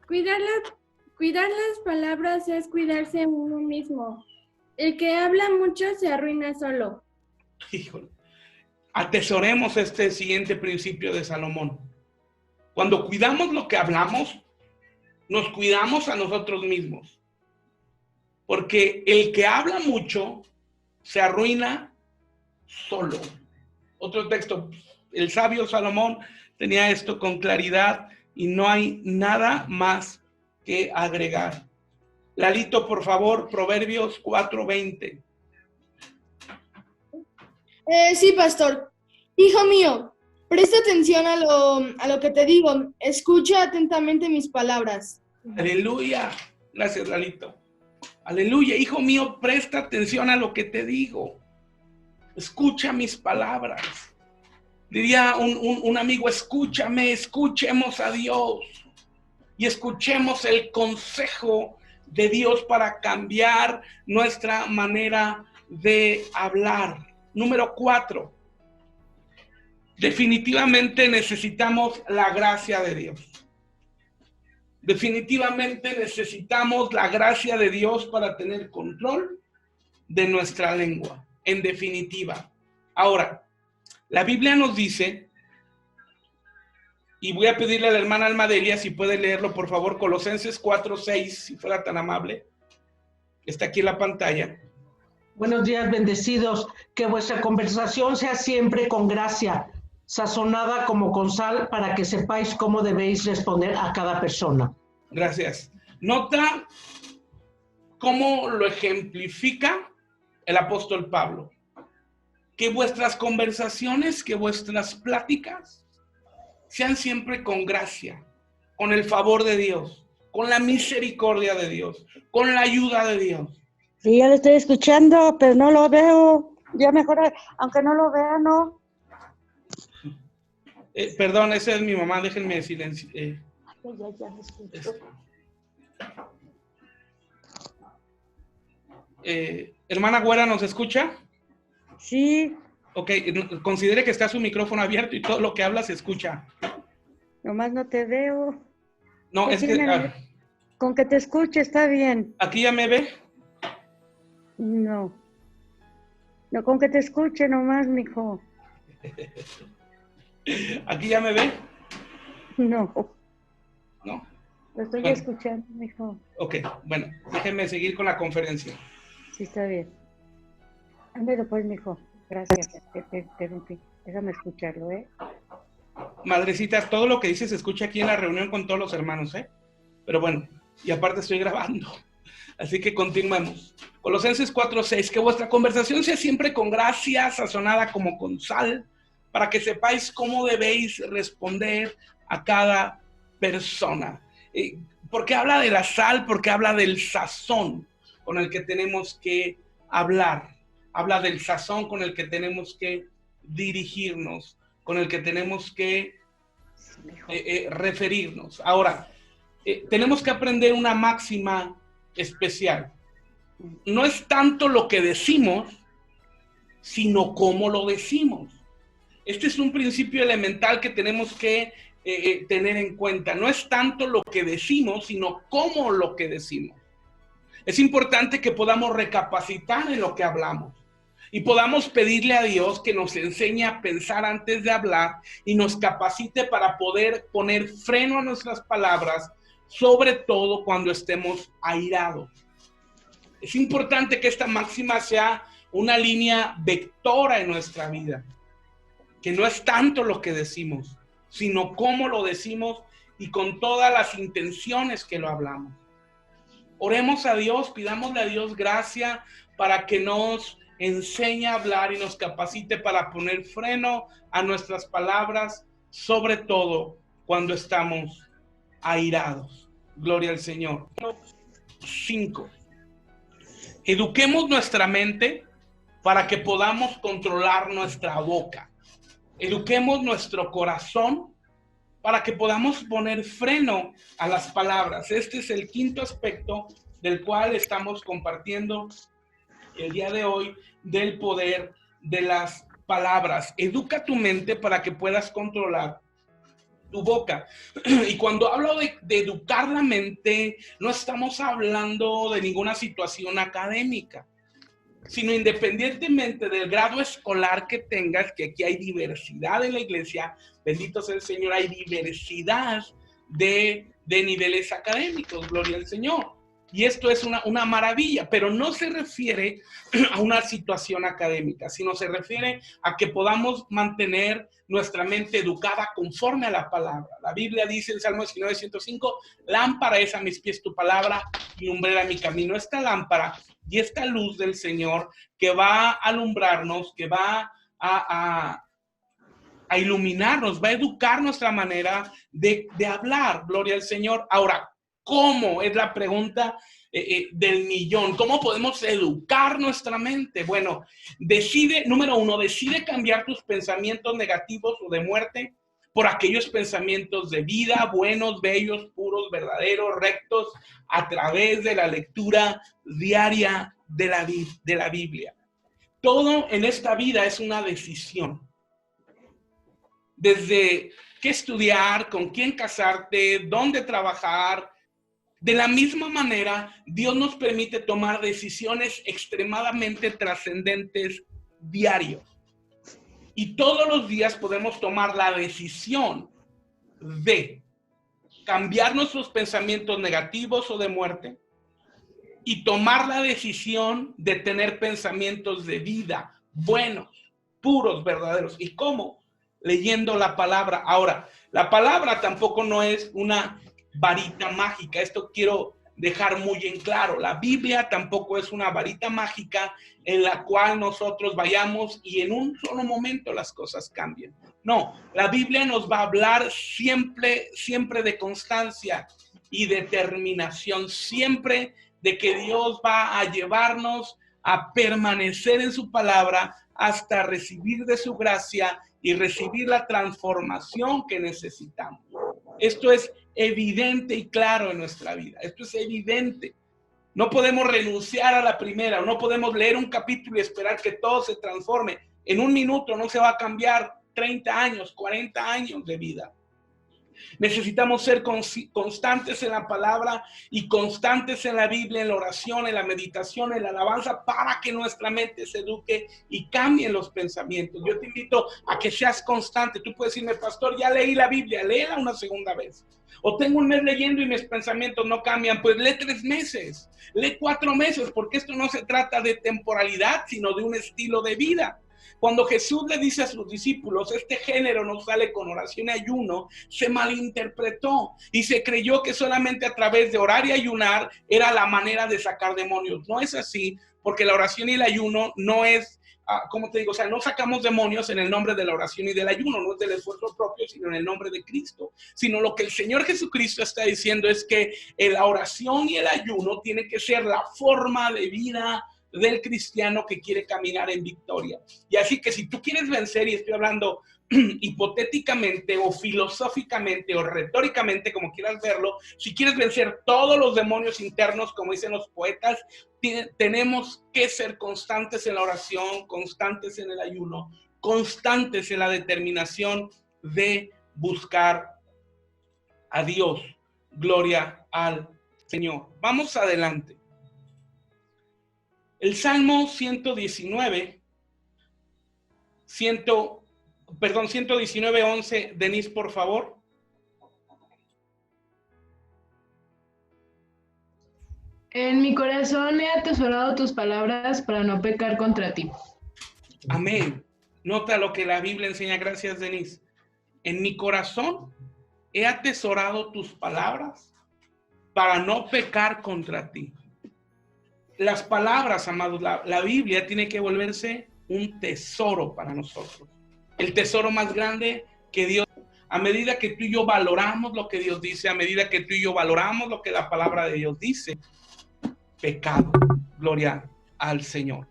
Cuidar las palabras es cuidarse uno mismo. El que habla mucho se arruina solo. Híjole. Atesoremos este siguiente principio de Salomón. Cuando cuidamos lo que hablamos, nos cuidamos a nosotros mismos. Porque el que habla mucho se arruina solo. Otro texto, el sabio Salomón tenía esto con claridad y no hay nada más que agregar. Lalito, por favor, Proverbios 4:20. Sí, pastor. Hijo mío, presta atención a lo que te digo. Escucha atentamente mis palabras. Aleluya. Gracias, Lalito. Aleluya. Hijo mío, presta atención a lo que te digo. Escucha mis palabras. Diría un amigo, escúchame, escuchemos a Dios. Y escuchemos el consejo de Dios para cambiar nuestra manera de hablar. Número 4. Definitivamente necesitamos la gracia de Dios. Definitivamente necesitamos la gracia de Dios para tener control de nuestra lengua. En definitiva. Ahora, la Biblia nos dice, y voy a pedirle a la hermana Almadelia si puede leerlo, por favor, Colosenses 4:6, si fuera tan amable. Está aquí en la pantalla. Buenos días, bendecidos. Que vuestra conversación sea siempre con gracia, sazonada como con sal, para que sepáis cómo debéis responder a cada persona. Gracias. Nota cómo lo ejemplifica el apóstol Pablo. Que vuestras conversaciones, que vuestras pláticas sean siempre con gracia, con el favor de Dios, con la misericordia de Dios, con la ayuda de Dios. Sí, ya lo estoy escuchando, pero no lo veo. Ya mejor, aunque no lo vea, ¿no? Perdón, esa es mi mamá, déjenme silencio. Ya me escucho. Hermana Güera, ¿nos escucha? Sí. Ok, considere que está su micrófono abierto y todo lo que habla se escucha. Nomás no te veo. No, es que... Con que te escuche está bien. ¿Aquí ya me ve? No. No, con que te escuche nomás, mijo. ¿Aquí ya me ve? No. ¿No? Lo estoy escuchando, mijo. Ok, bueno, déjenme seguir con la conferencia. Sí, está bien. Ándale pues, mijo. Gracias. Te interrumpí. Déjame escucharlo, ¿eh? Madrecita, todo lo que dices se escucha aquí en la reunión con todos los hermanos, ¿eh? Pero bueno, y aparte estoy grabando. Así que continuemos. Colosenses 4:6, que vuestra conversación sea siempre con gracia, sazonada como con sal, para que sepáis cómo debéis responder a cada persona. ¿Por qué habla de la sal? Porque habla del sazón con el que tenemos que hablar. Habla del sazón con el que tenemos que dirigirnos, con el que tenemos que referirnos. Ahora, tenemos que aprender una máxima especial. No es tanto lo que decimos, sino cómo lo decimos. Este es un principio elemental que tenemos que tener en cuenta. No es tanto lo que decimos, sino cómo lo que decimos. Es importante que podamos recapacitar en lo que hablamos y podamos pedirle a Dios que nos enseñe a pensar antes de hablar y nos capacite para poder poner freno a nuestras palabras, sobre todo cuando estemos airados. Es importante que esta máxima sea una línea vectora en nuestra vida, que no es tanto lo que decimos, sino cómo lo decimos y con todas las intenciones que lo hablamos. Oremos a Dios, pidámosle a Dios gracia para que nos enseñe a hablar y nos capacite para poner freno a nuestras palabras, sobre todo cuando estamos airados. Gloria al Señor. 5. Eduquemos nuestra mente para que podamos controlar nuestra boca. Eduquemos nuestro corazón para que podamos poner freno a las palabras. Este es el quinto aspecto del cual estamos compartiendo el día de hoy, del poder de las palabras. Educa tu mente para que puedas controlar tu boca. Y cuando hablo de educar la mente, no estamos hablando de ninguna situación académica, sino independientemente del grado escolar que tengas, que aquí hay diversidad en la iglesia, bendito sea el Señor, hay diversidad de niveles académicos, gloria al Señor. Y esto es una maravilla, pero no se refiere a una situación académica, sino se refiere a que podamos mantener nuestra mente educada conforme a la palabra. La Biblia dice en Salmo 19:105, lámpara es a mis pies tu palabra y lumbrera mi camino. Esta lámpara y esta luz del Señor que va a alumbrarnos, que va a iluminarnos, va a educar nuestra manera de hablar. Gloria al Señor. Ahora, ¿Cómo? Es la pregunta del millón. ¿Cómo podemos educar nuestra mente? Bueno, número 1, decide cambiar tus pensamientos negativos o de muerte por aquellos pensamientos de vida, buenos, bellos, puros, verdaderos, rectos, a través de la lectura diaria de la Biblia. Todo en esta vida es una decisión. Desde qué estudiar, con quién casarte, dónde trabajar. De la misma manera, Dios nos permite tomar decisiones extremadamente trascendentes diarios. Y todos los días podemos tomar la decisión de cambiar nuestros pensamientos negativos o de muerte y tomar la decisión de tener pensamientos de vida, buenos, puros, verdaderos. ¿Y cómo? Leyendo la palabra. Ahora, la palabra tampoco no es una varita mágica. Esto quiero dejar muy en claro. La Biblia tampoco es una varita mágica en la cual nosotros vayamos y en un solo momento las cosas cambien. No, la Biblia nos va a hablar siempre de constancia y determinación, siempre de que Dios va a llevarnos a permanecer en su palabra hasta recibir de su gracia y recibir la transformación que necesitamos. Esto es evidente y claro en nuestra vida. Esto es evidente. No podemos renunciar a la primera, no podemos leer un capítulo y esperar que todo se transforme. En un minuto no se va a cambiar 30 años, 40 años de vida. Necesitamos ser constantes en la palabra y constantes en la Biblia, en la oración, en la meditación, en la alabanza, para que nuestra mente se eduque y cambien los pensamientos. Yo te invito a que seas constante. Tú puedes decirme, pastor, ya leí la Biblia, léela una segunda vez. O tengo un mes leyendo y mis pensamientos no cambian. Pues lee 3 meses, lee 4 meses, porque esto no se trata de temporalidad, sino de un estilo de vida. Cuando Jesús le dice a sus discípulos, este género no sale con oración y ayuno, se malinterpretó y se creyó que solamente a través de orar y ayunar era la manera de sacar demonios. No es así, porque la oración y el ayuno no es, ¿cómo te digo? O sea, no sacamos demonios en el nombre de la oración y del ayuno, no es del esfuerzo propio, sino en el nombre de Cristo. Sino lo que el Señor Jesucristo está diciendo es que la oración y el ayuno tiene que ser la forma de vida del cristiano que quiere caminar en victoria. Y así que si tú quieres vencer, y estoy hablando hipotéticamente o filosóficamente o retóricamente, como quieras verlo, si quieres vencer todos los demonios internos, como dicen los poetas, tenemos que ser constantes en la oración, constantes en el ayuno, constantes en la determinación de buscar a Dios. Gloria al Señor. Vamos adelante. El Salmo 119, 119:11, Denise, por favor. En mi corazón he atesorado tus palabras para no pecar contra ti. Amén. Nota lo que la Biblia enseña. Gracias, Denise. En mi corazón he atesorado tus palabras para no pecar contra ti. Las palabras, amados, la Biblia tiene que volverse un tesoro para nosotros. El tesoro más grande que Dios, a medida que tú y yo valoramos lo que Dios dice, a medida que tú y yo valoramos lo que la palabra de Dios dice, pecado. Gloria al Señor.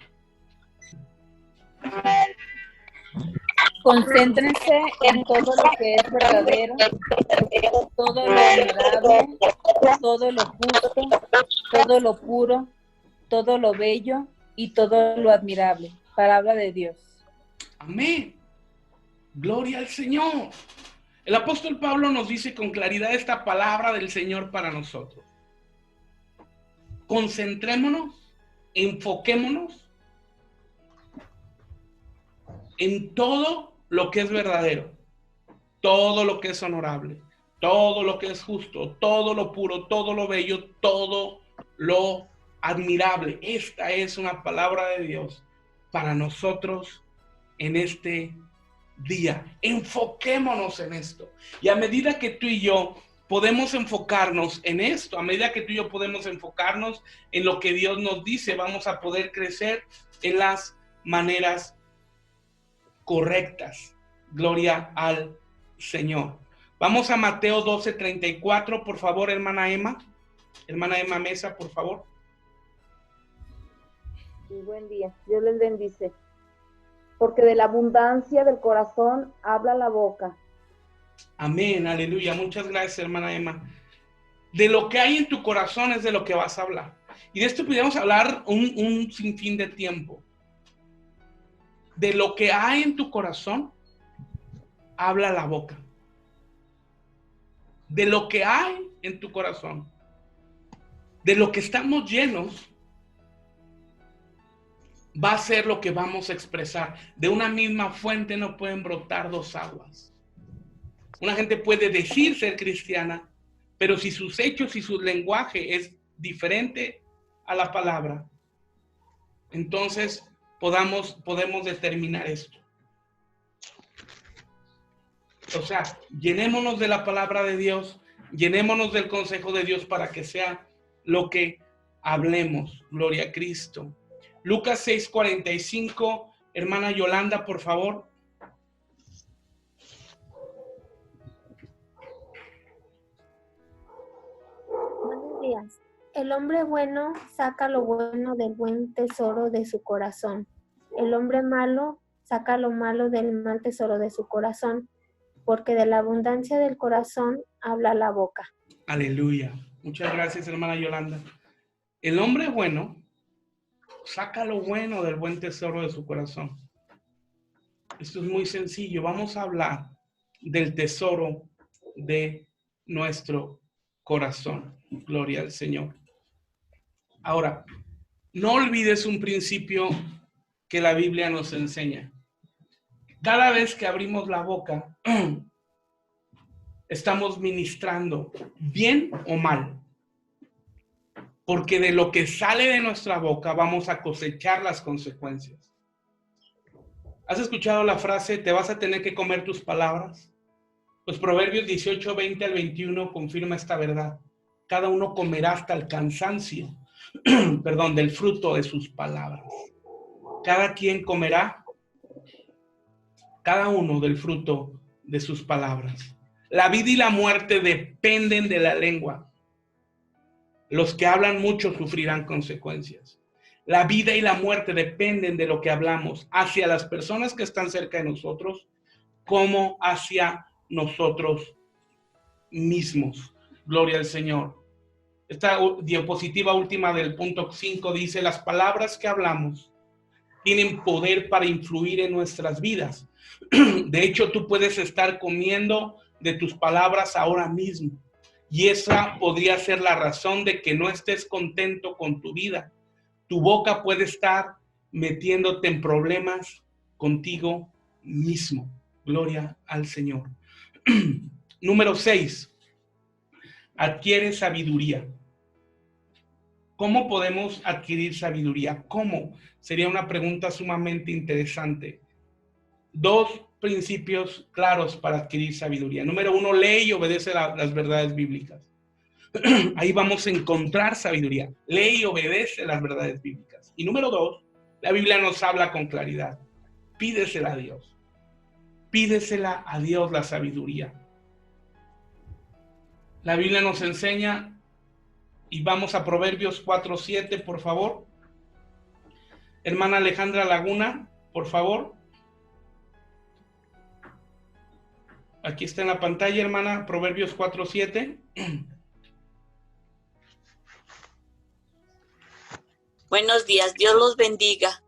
Concéntrense en todo lo que es verdadero, todo lo honorable, todo lo justo, todo lo puro, todo lo bello y todo lo admirable. Palabra de Dios. Amén. Gloria al Señor. El apóstol Pablo nos dice con claridad esta palabra del Señor para nosotros. Concentrémonos, enfoquémonos en todo lo que es verdadero, todo lo que es honorable, todo lo que es justo, todo lo puro, todo lo bello, todo lo admirable. Esta es una palabra de Dios para nosotros en este día. Enfoquémonos en esto. Y a medida que tú y yo podemos enfocarnos en esto, a medida que tú y yo podemos enfocarnos en lo que Dios nos dice, vamos a poder crecer en las maneras correctas. Gloria al Señor. Vamos a Mateo 12:34, por favor, hermana Emma. Hermana Emma Mesa, por favor. Sí, buen día. Dios les bendice. Porque de la abundancia del corazón habla la boca. Amén, aleluya. Muchas gracias, hermana Emma. De lo que hay en tu corazón es de lo que vas a hablar. Y de esto podríamos hablar un sinfín de tiempo. De lo que hay en tu corazón, habla la boca. De lo que hay en tu corazón, de lo que estamos llenos, va a ser lo que vamos a expresar. De una misma fuente no pueden brotar dos aguas. Una gente puede decir ser cristiana, pero si sus hechos y su lenguaje es diferente a la palabra, entonces podemos determinar esto. O sea, llenémonos de la palabra de Dios, llenémonos del consejo de Dios para que sea lo que hablemos. Gloria a Cristo. Lucas 6:45, hermana Yolanda, por favor. Buenos días. El hombre bueno saca lo bueno del buen tesoro de su corazón. El hombre malo saca lo malo del mal tesoro de su corazón, porque de la abundancia del corazón habla la boca. Aleluya. Muchas gracias, hermana Yolanda. El hombre bueno saca lo bueno del buen tesoro de su corazón. Esto es muy sencillo. Vamos a hablar del tesoro de nuestro corazón. Gloria al Señor. Ahora, no olvides un principio que la Biblia nos enseña. Cada vez que abrimos la boca, estamos ministrando, bien o mal. Porque de lo que sale de nuestra boca vamos a cosechar las consecuencias. ¿Has escuchado la frase, te vas a tener que comer tus palabras? Pues Proverbios 18, 20 al 21 confirma esta verdad. Cada uno comerá hasta el cansancio, del fruto de sus palabras. Cada quien comerá, cada uno del fruto de sus palabras. La vida y la muerte dependen de la lengua. Los que hablan mucho sufrirán consecuencias. La vida y la muerte dependen de lo que hablamos hacia las personas que están cerca de nosotros, como hacia nosotros mismos. Gloria al Señor. Esta diapositiva última del punto 5 dice, las palabras que hablamos tienen poder para influir en nuestras vidas. De hecho, tú puedes estar comiendo de tus palabras ahora mismo. Y esa podría ser la razón de que no estés contento con tu vida. Tu boca puede estar metiéndote en problemas contigo mismo. Gloria al Señor. Número 6. Adquiere sabiduría. ¿Cómo podemos adquirir sabiduría? ¿Cómo? Sería una pregunta sumamente interesante. 2 principios claros para adquirir sabiduría. Número 1, lee y obedece las verdades bíblicas. Ahí vamos a encontrar sabiduría. Lee y obedece las verdades bíblicas. Y número 2, la Biblia nos habla con claridad. Pídesela a Dios. Pídesela a Dios la sabiduría. La Biblia nos enseña, y vamos a Proverbios 4:7, por favor. Hermana Alejandra Laguna, por favor. Aquí está en la pantalla, hermana, Proverbios 4:7. Buenos días, Dios los bendiga.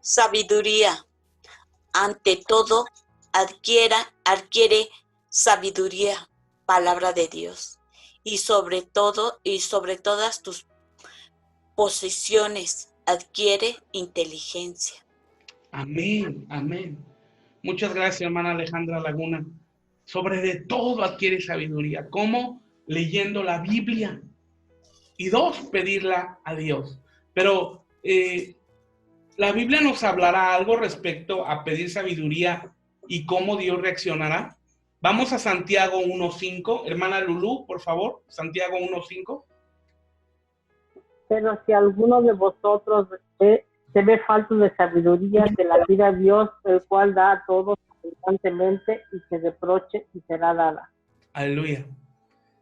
Sabiduría. Ante todo, adquiere sabiduría, palabra de Dios. Y sobre todas tus posesiones, adquiere inteligencia. Amén, amén. Muchas gracias, hermana Alejandra Laguna. Sobre de todo adquiere sabiduría. ¿Cómo? Leyendo la Biblia. Y 2, pedirla a Dios. Pero la Biblia nos hablará algo respecto a pedir sabiduría y cómo Dios reaccionará. Vamos a Santiago 1:5. Hermana Lulú, por favor. Santiago 1:5. Pero si alguno de vosotros se ve falto de sabiduría, que la pida a Dios, el cual da a todos abundantemente, y se reproche y será dada. Aleluya.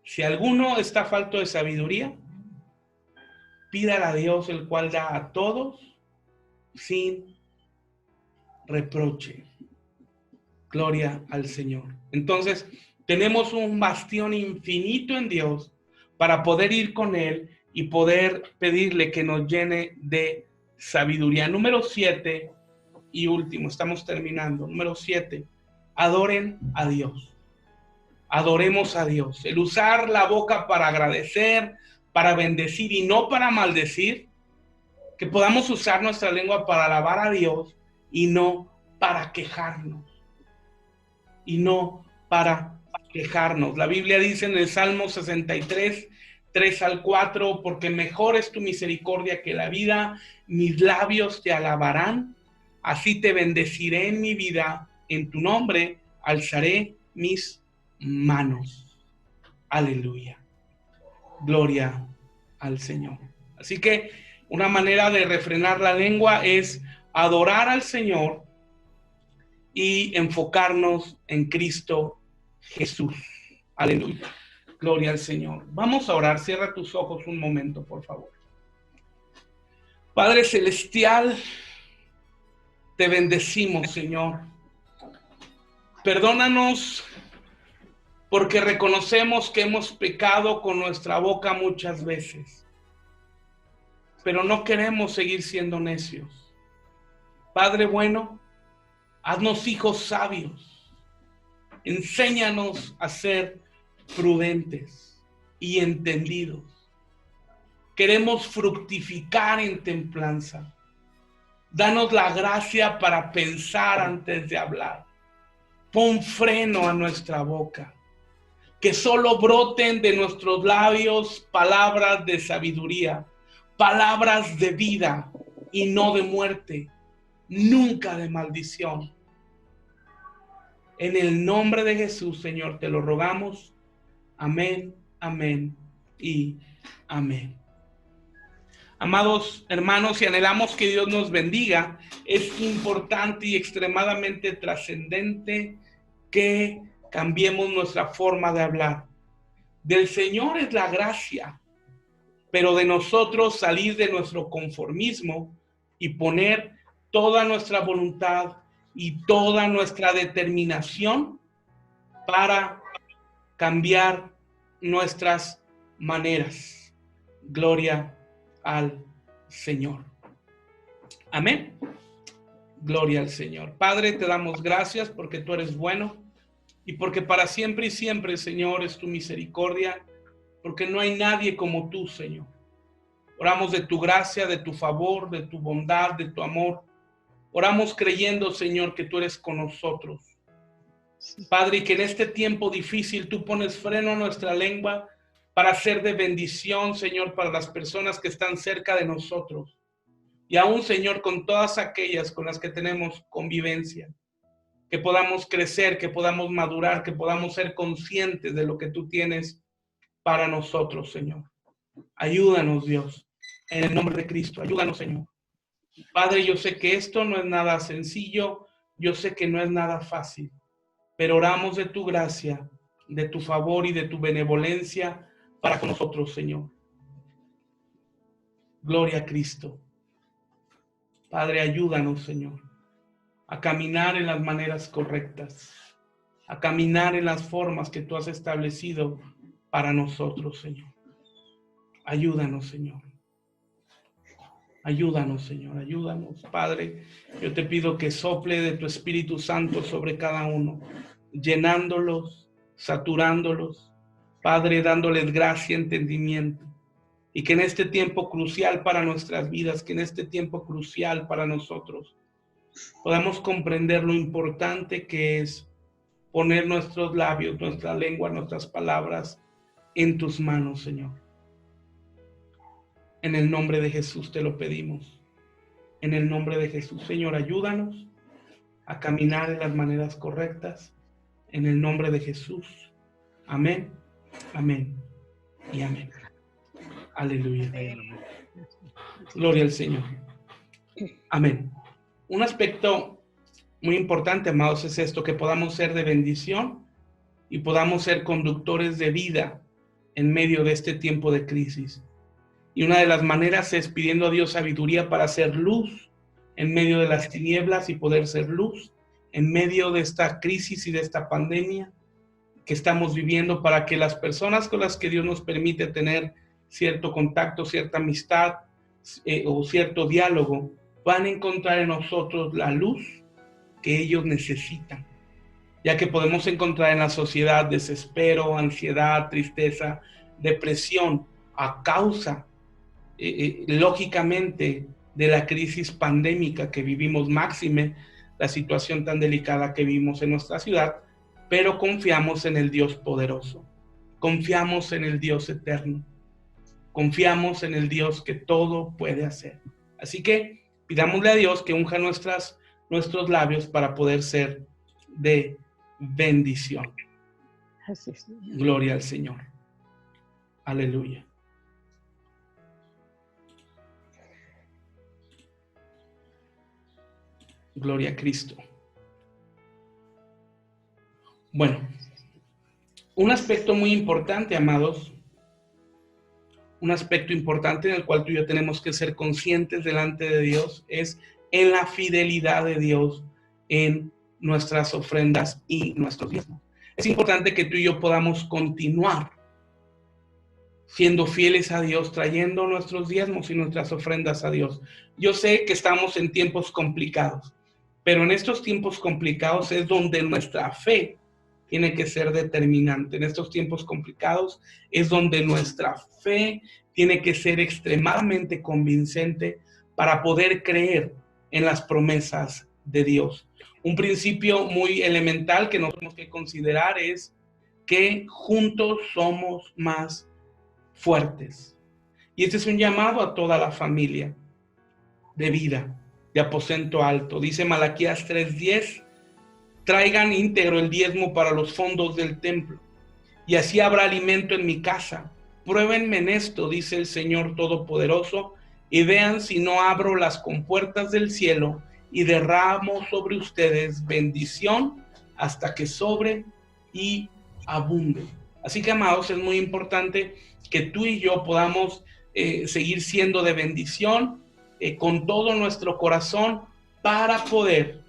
Si alguno está falto de sabiduría, Pídale a Dios, el cual da a todos sin reproche. Gloria al Señor. Entonces, tenemos un bastión infinito en Dios para poder ir con Él y poder pedirle que nos llene de sabiduría. Número 7 y último, estamos terminando. Número 7, adoren a Dios. Adoremos a Dios. El usar la boca para agradecer, para bendecir y no para maldecir. Que podamos usar nuestra lengua para alabar a Dios y no para quejarnos. Y no para quejarnos. La Biblia dice en el Salmo 63, 3 al 4, porque mejor es tu misericordia que la vida, mis labios te alabarán, así te bendeciré en mi vida, en tu nombre alzaré mis manos. Aleluya. Gloria al Señor. Así que una manera de refrenar la lengua es adorar al Señor y enfocarnos en Cristo Jesús. Aleluya. Gloria al Señor. Vamos a orar. Cierra tus ojos un momento, por favor. Padre Celestial, te bendecimos, Señor. Perdónanos porque reconocemos que hemos pecado con nuestra boca muchas veces. Pero no queremos seguir siendo necios. Padre bueno, haznos hijos sabios. Enséñanos a ser prudentes y entendidos. Queremos fructificar en templanza. Danos la gracia para pensar antes de hablar. Pon freno a nuestra boca. Que solo broten de nuestros labios palabras de sabiduría, palabras de vida y no de muerte, nunca de maldición. En el nombre de Jesús, Señor, te lo rogamos. Amén, amén y amén. Amados hermanos, si anhelamos que Dios nos bendiga, es importante y extremadamente trascendente que cambiemos nuestra forma de hablar. Del Señor es la gracia, pero de nosotros salir de nuestro conformismo y poner toda nuestra voluntad y toda nuestra determinación para cambiar nuestras maneras. Gloria al Señor. Amén. Gloria al Señor. Padre, te damos gracias porque tú eres bueno y porque para siempre y siempre, Señor, es tu misericordia, porque no hay nadie como tú, Señor. Oramos de tu gracia, de tu favor, de tu bondad, de tu amor. Oramos creyendo, Señor, que tú eres con nosotros. Padre, y que en este tiempo difícil tú pones freno a nuestra lengua para ser de bendición, Señor, para las personas que están cerca de nosotros. Y aún, Señor, con todas aquellas con las que tenemos convivencia. Que podamos crecer, que podamos madurar, que podamos ser conscientes de lo que tú tienes para nosotros, Señor. Ayúdanos, Dios, en el nombre de Cristo. Ayúdanos, Señor. Padre, yo sé que esto no es nada sencillo, yo sé que no es nada fácil, pero oramos de tu gracia, de tu favor y de tu benevolencia para con nosotros, Señor. Gloria a Cristo. Padre, ayúdanos, Señor, a caminar en las maneras correctas, a caminar en las formas que tú has establecido para nosotros, Señor. Ayúdanos, Señor. Ayúdanos, Señor, ayúdanos. Padre, yo te pido que sople de tu Espíritu Santo sobre cada uno, llenándolos, saturándolos, Padre, dándoles gracia y entendimiento. Y que en este tiempo crucial para nuestras vidas, que en este tiempo crucial para nosotros, podamos comprender lo importante que es poner nuestros labios, nuestra lengua, nuestras palabras en tus manos, Señor. En el nombre de Jesús te lo pedimos. En el nombre de Jesús, Señor, ayúdanos a caminar en las maneras correctas. En el nombre de Jesús. Amén, amén y amén. Aleluya. Gloria al Señor. Amén. Un aspecto muy importante, amados, es esto, que podamos ser de bendición y podamos ser conductores de vida en medio de este tiempo de crisis. Y una de las maneras es pidiendo a Dios sabiduría para hacer luz en medio de las tinieblas y poder ser luz en medio de esta crisis y de esta pandemia que estamos viviendo, para que las personas con las que Dios nos permite tener cierto contacto, cierta amistad o cierto diálogo, van a encontrar en nosotros la luz que ellos necesitan, ya que podemos encontrar en la sociedad desespero, ansiedad, tristeza, depresión, a causa, lógicamente, de la crisis pandémica que vivimos, máxime la situación tan delicada que vivimos en nuestra ciudad, pero confiamos en el Dios poderoso, confiamos en el Dios eterno, confiamos en el Dios que todo puede hacer. Así que pidámosle a Dios que unja nuestros labios para poder ser de bendición. Así es. Gloria al Señor. Aleluya. Gloria a Cristo. Bueno, un aspecto muy importante, amados, un aspecto importante en el cual tú y yo tenemos que ser conscientes delante de Dios es en la fidelidad de Dios en nuestras ofrendas y nuestros diezmos. Es importante que tú y yo podamos continuar siendo fieles a Dios, trayendo nuestros diezmos y nuestras ofrendas a Dios. Yo sé que estamos en tiempos complicados, pero en estos tiempos complicados es donde nuestra fe tiene que ser determinante. En estos tiempos complicados es donde nuestra fe tiene que ser extremadamente convincente para poder creer en las promesas de Dios. Un principio muy elemental que nos tenemos que considerar es que juntos somos más fuertes. Y este es un llamado a toda la familia de vida, de aposento alto. Dice Malaquías 3:10, traigan íntegro el diezmo para los fondos del templo, y así habrá alimento en mi casa. Pruébenme en esto, dice el Señor Todopoderoso, y vean si no abro las compuertas del cielo y derramo sobre ustedes bendición hasta que sobre y abunde. Así que, amados, es muy importante que tú y yo podamos seguir siendo de bendición con todo nuestro corazón para poder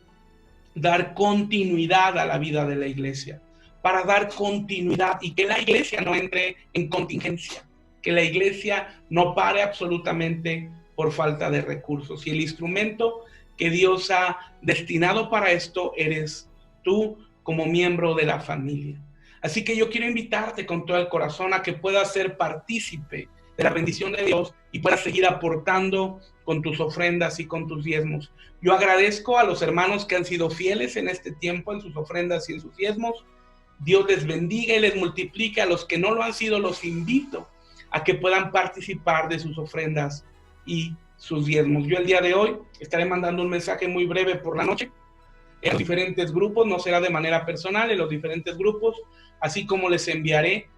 dar continuidad a la vida de la iglesia, para dar continuidad y que la iglesia no entre en contingencia, que la iglesia no pare absolutamente por falta de recursos. Y el instrumento que Dios ha destinado para esto eres tú como miembro de la familia. Así que yo quiero invitarte con todo el corazón a que puedas ser partícipe de la bendición de Dios y puedas seguir aportando con tus ofrendas y con tus diezmos. Yo agradezco a los hermanos que han sido fieles en este tiempo en sus ofrendas y en sus diezmos. Dios les bendiga y les multiplique. A los que no lo han sido, los invito a que puedan participar de sus ofrendas y sus diezmos. Yo el día de hoy estaré mandando un mensaje muy breve por la noche en los diferentes grupos, no será de manera personal, en los diferentes grupos, así como les enviaré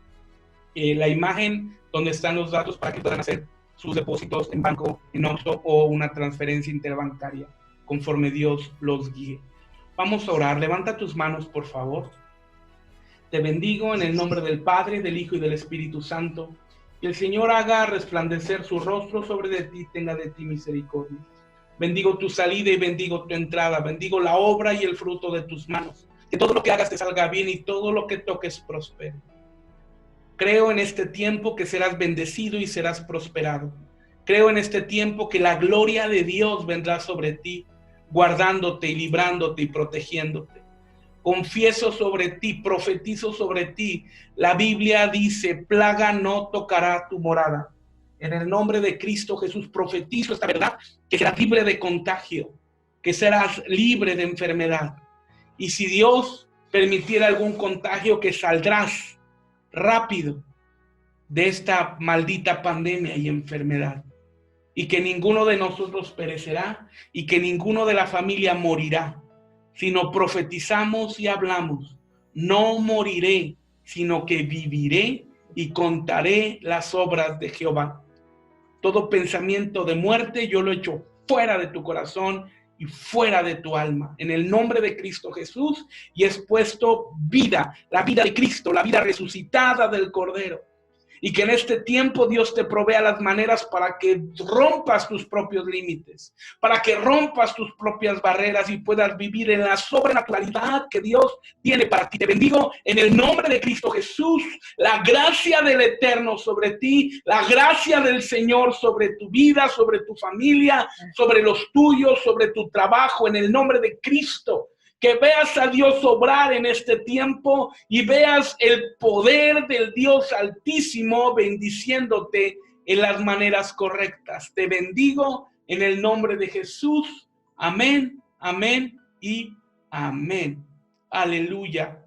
la imagen donde están los datos para que puedan hacer sus depósitos en banco, en Oxxo o una transferencia interbancaria, conforme Dios los guíe. Vamos a orar. Levanta tus manos, por favor. Te bendigo en el nombre del Padre, del Hijo y del Espíritu Santo. Que el Señor haga resplandecer su rostro sobre de ti, tenga de ti misericordia. Bendigo tu salida y bendigo tu entrada. Bendigo la obra y el fruto de tus manos. Que todo lo que hagas te salga bien y todo lo que toques prospere. Creo en este tiempo que serás bendecido y serás prosperado. Creo en este tiempo que la gloria de Dios vendrá sobre ti, guardándote y librándote y protegiéndote. Confieso sobre ti, profetizo sobre ti. La Biblia dice, plaga no tocará tu morada. En el nombre de Cristo Jesús profetizo esta verdad, que serás libre de contagio, que serás libre de enfermedad. Y si Dios permitiera algún contagio, que saldrás rápido de esta maldita pandemia y enfermedad. Y que ninguno de nosotros perecerá y que ninguno de la familia morirá, sino profetizamos y hablamos. No moriré, sino que viviré y contaré las obras de Jehová. Todo pensamiento de muerte yo lo echo fuera de tu corazón y fuera de tu alma, en el nombre de Cristo Jesús, y es puesto vida, la vida de Cristo, la vida resucitada del Cordero. Y que en este tiempo Dios te provea las maneras para que rompas tus propios límites, para que rompas tus propias barreras y puedas vivir en la sobrenaturalidad que Dios tiene para ti. Te bendigo en el nombre de Cristo Jesús, la gracia del Eterno sobre ti, la gracia del Señor sobre tu vida, sobre tu familia, sobre los tuyos, sobre tu trabajo, en el nombre de Cristo. Que veas a Dios obrar en este tiempo y veas el poder del Dios Altísimo bendiciéndote en las maneras correctas. Te bendigo en el nombre de Jesús. Amén, amén y amén. Aleluya.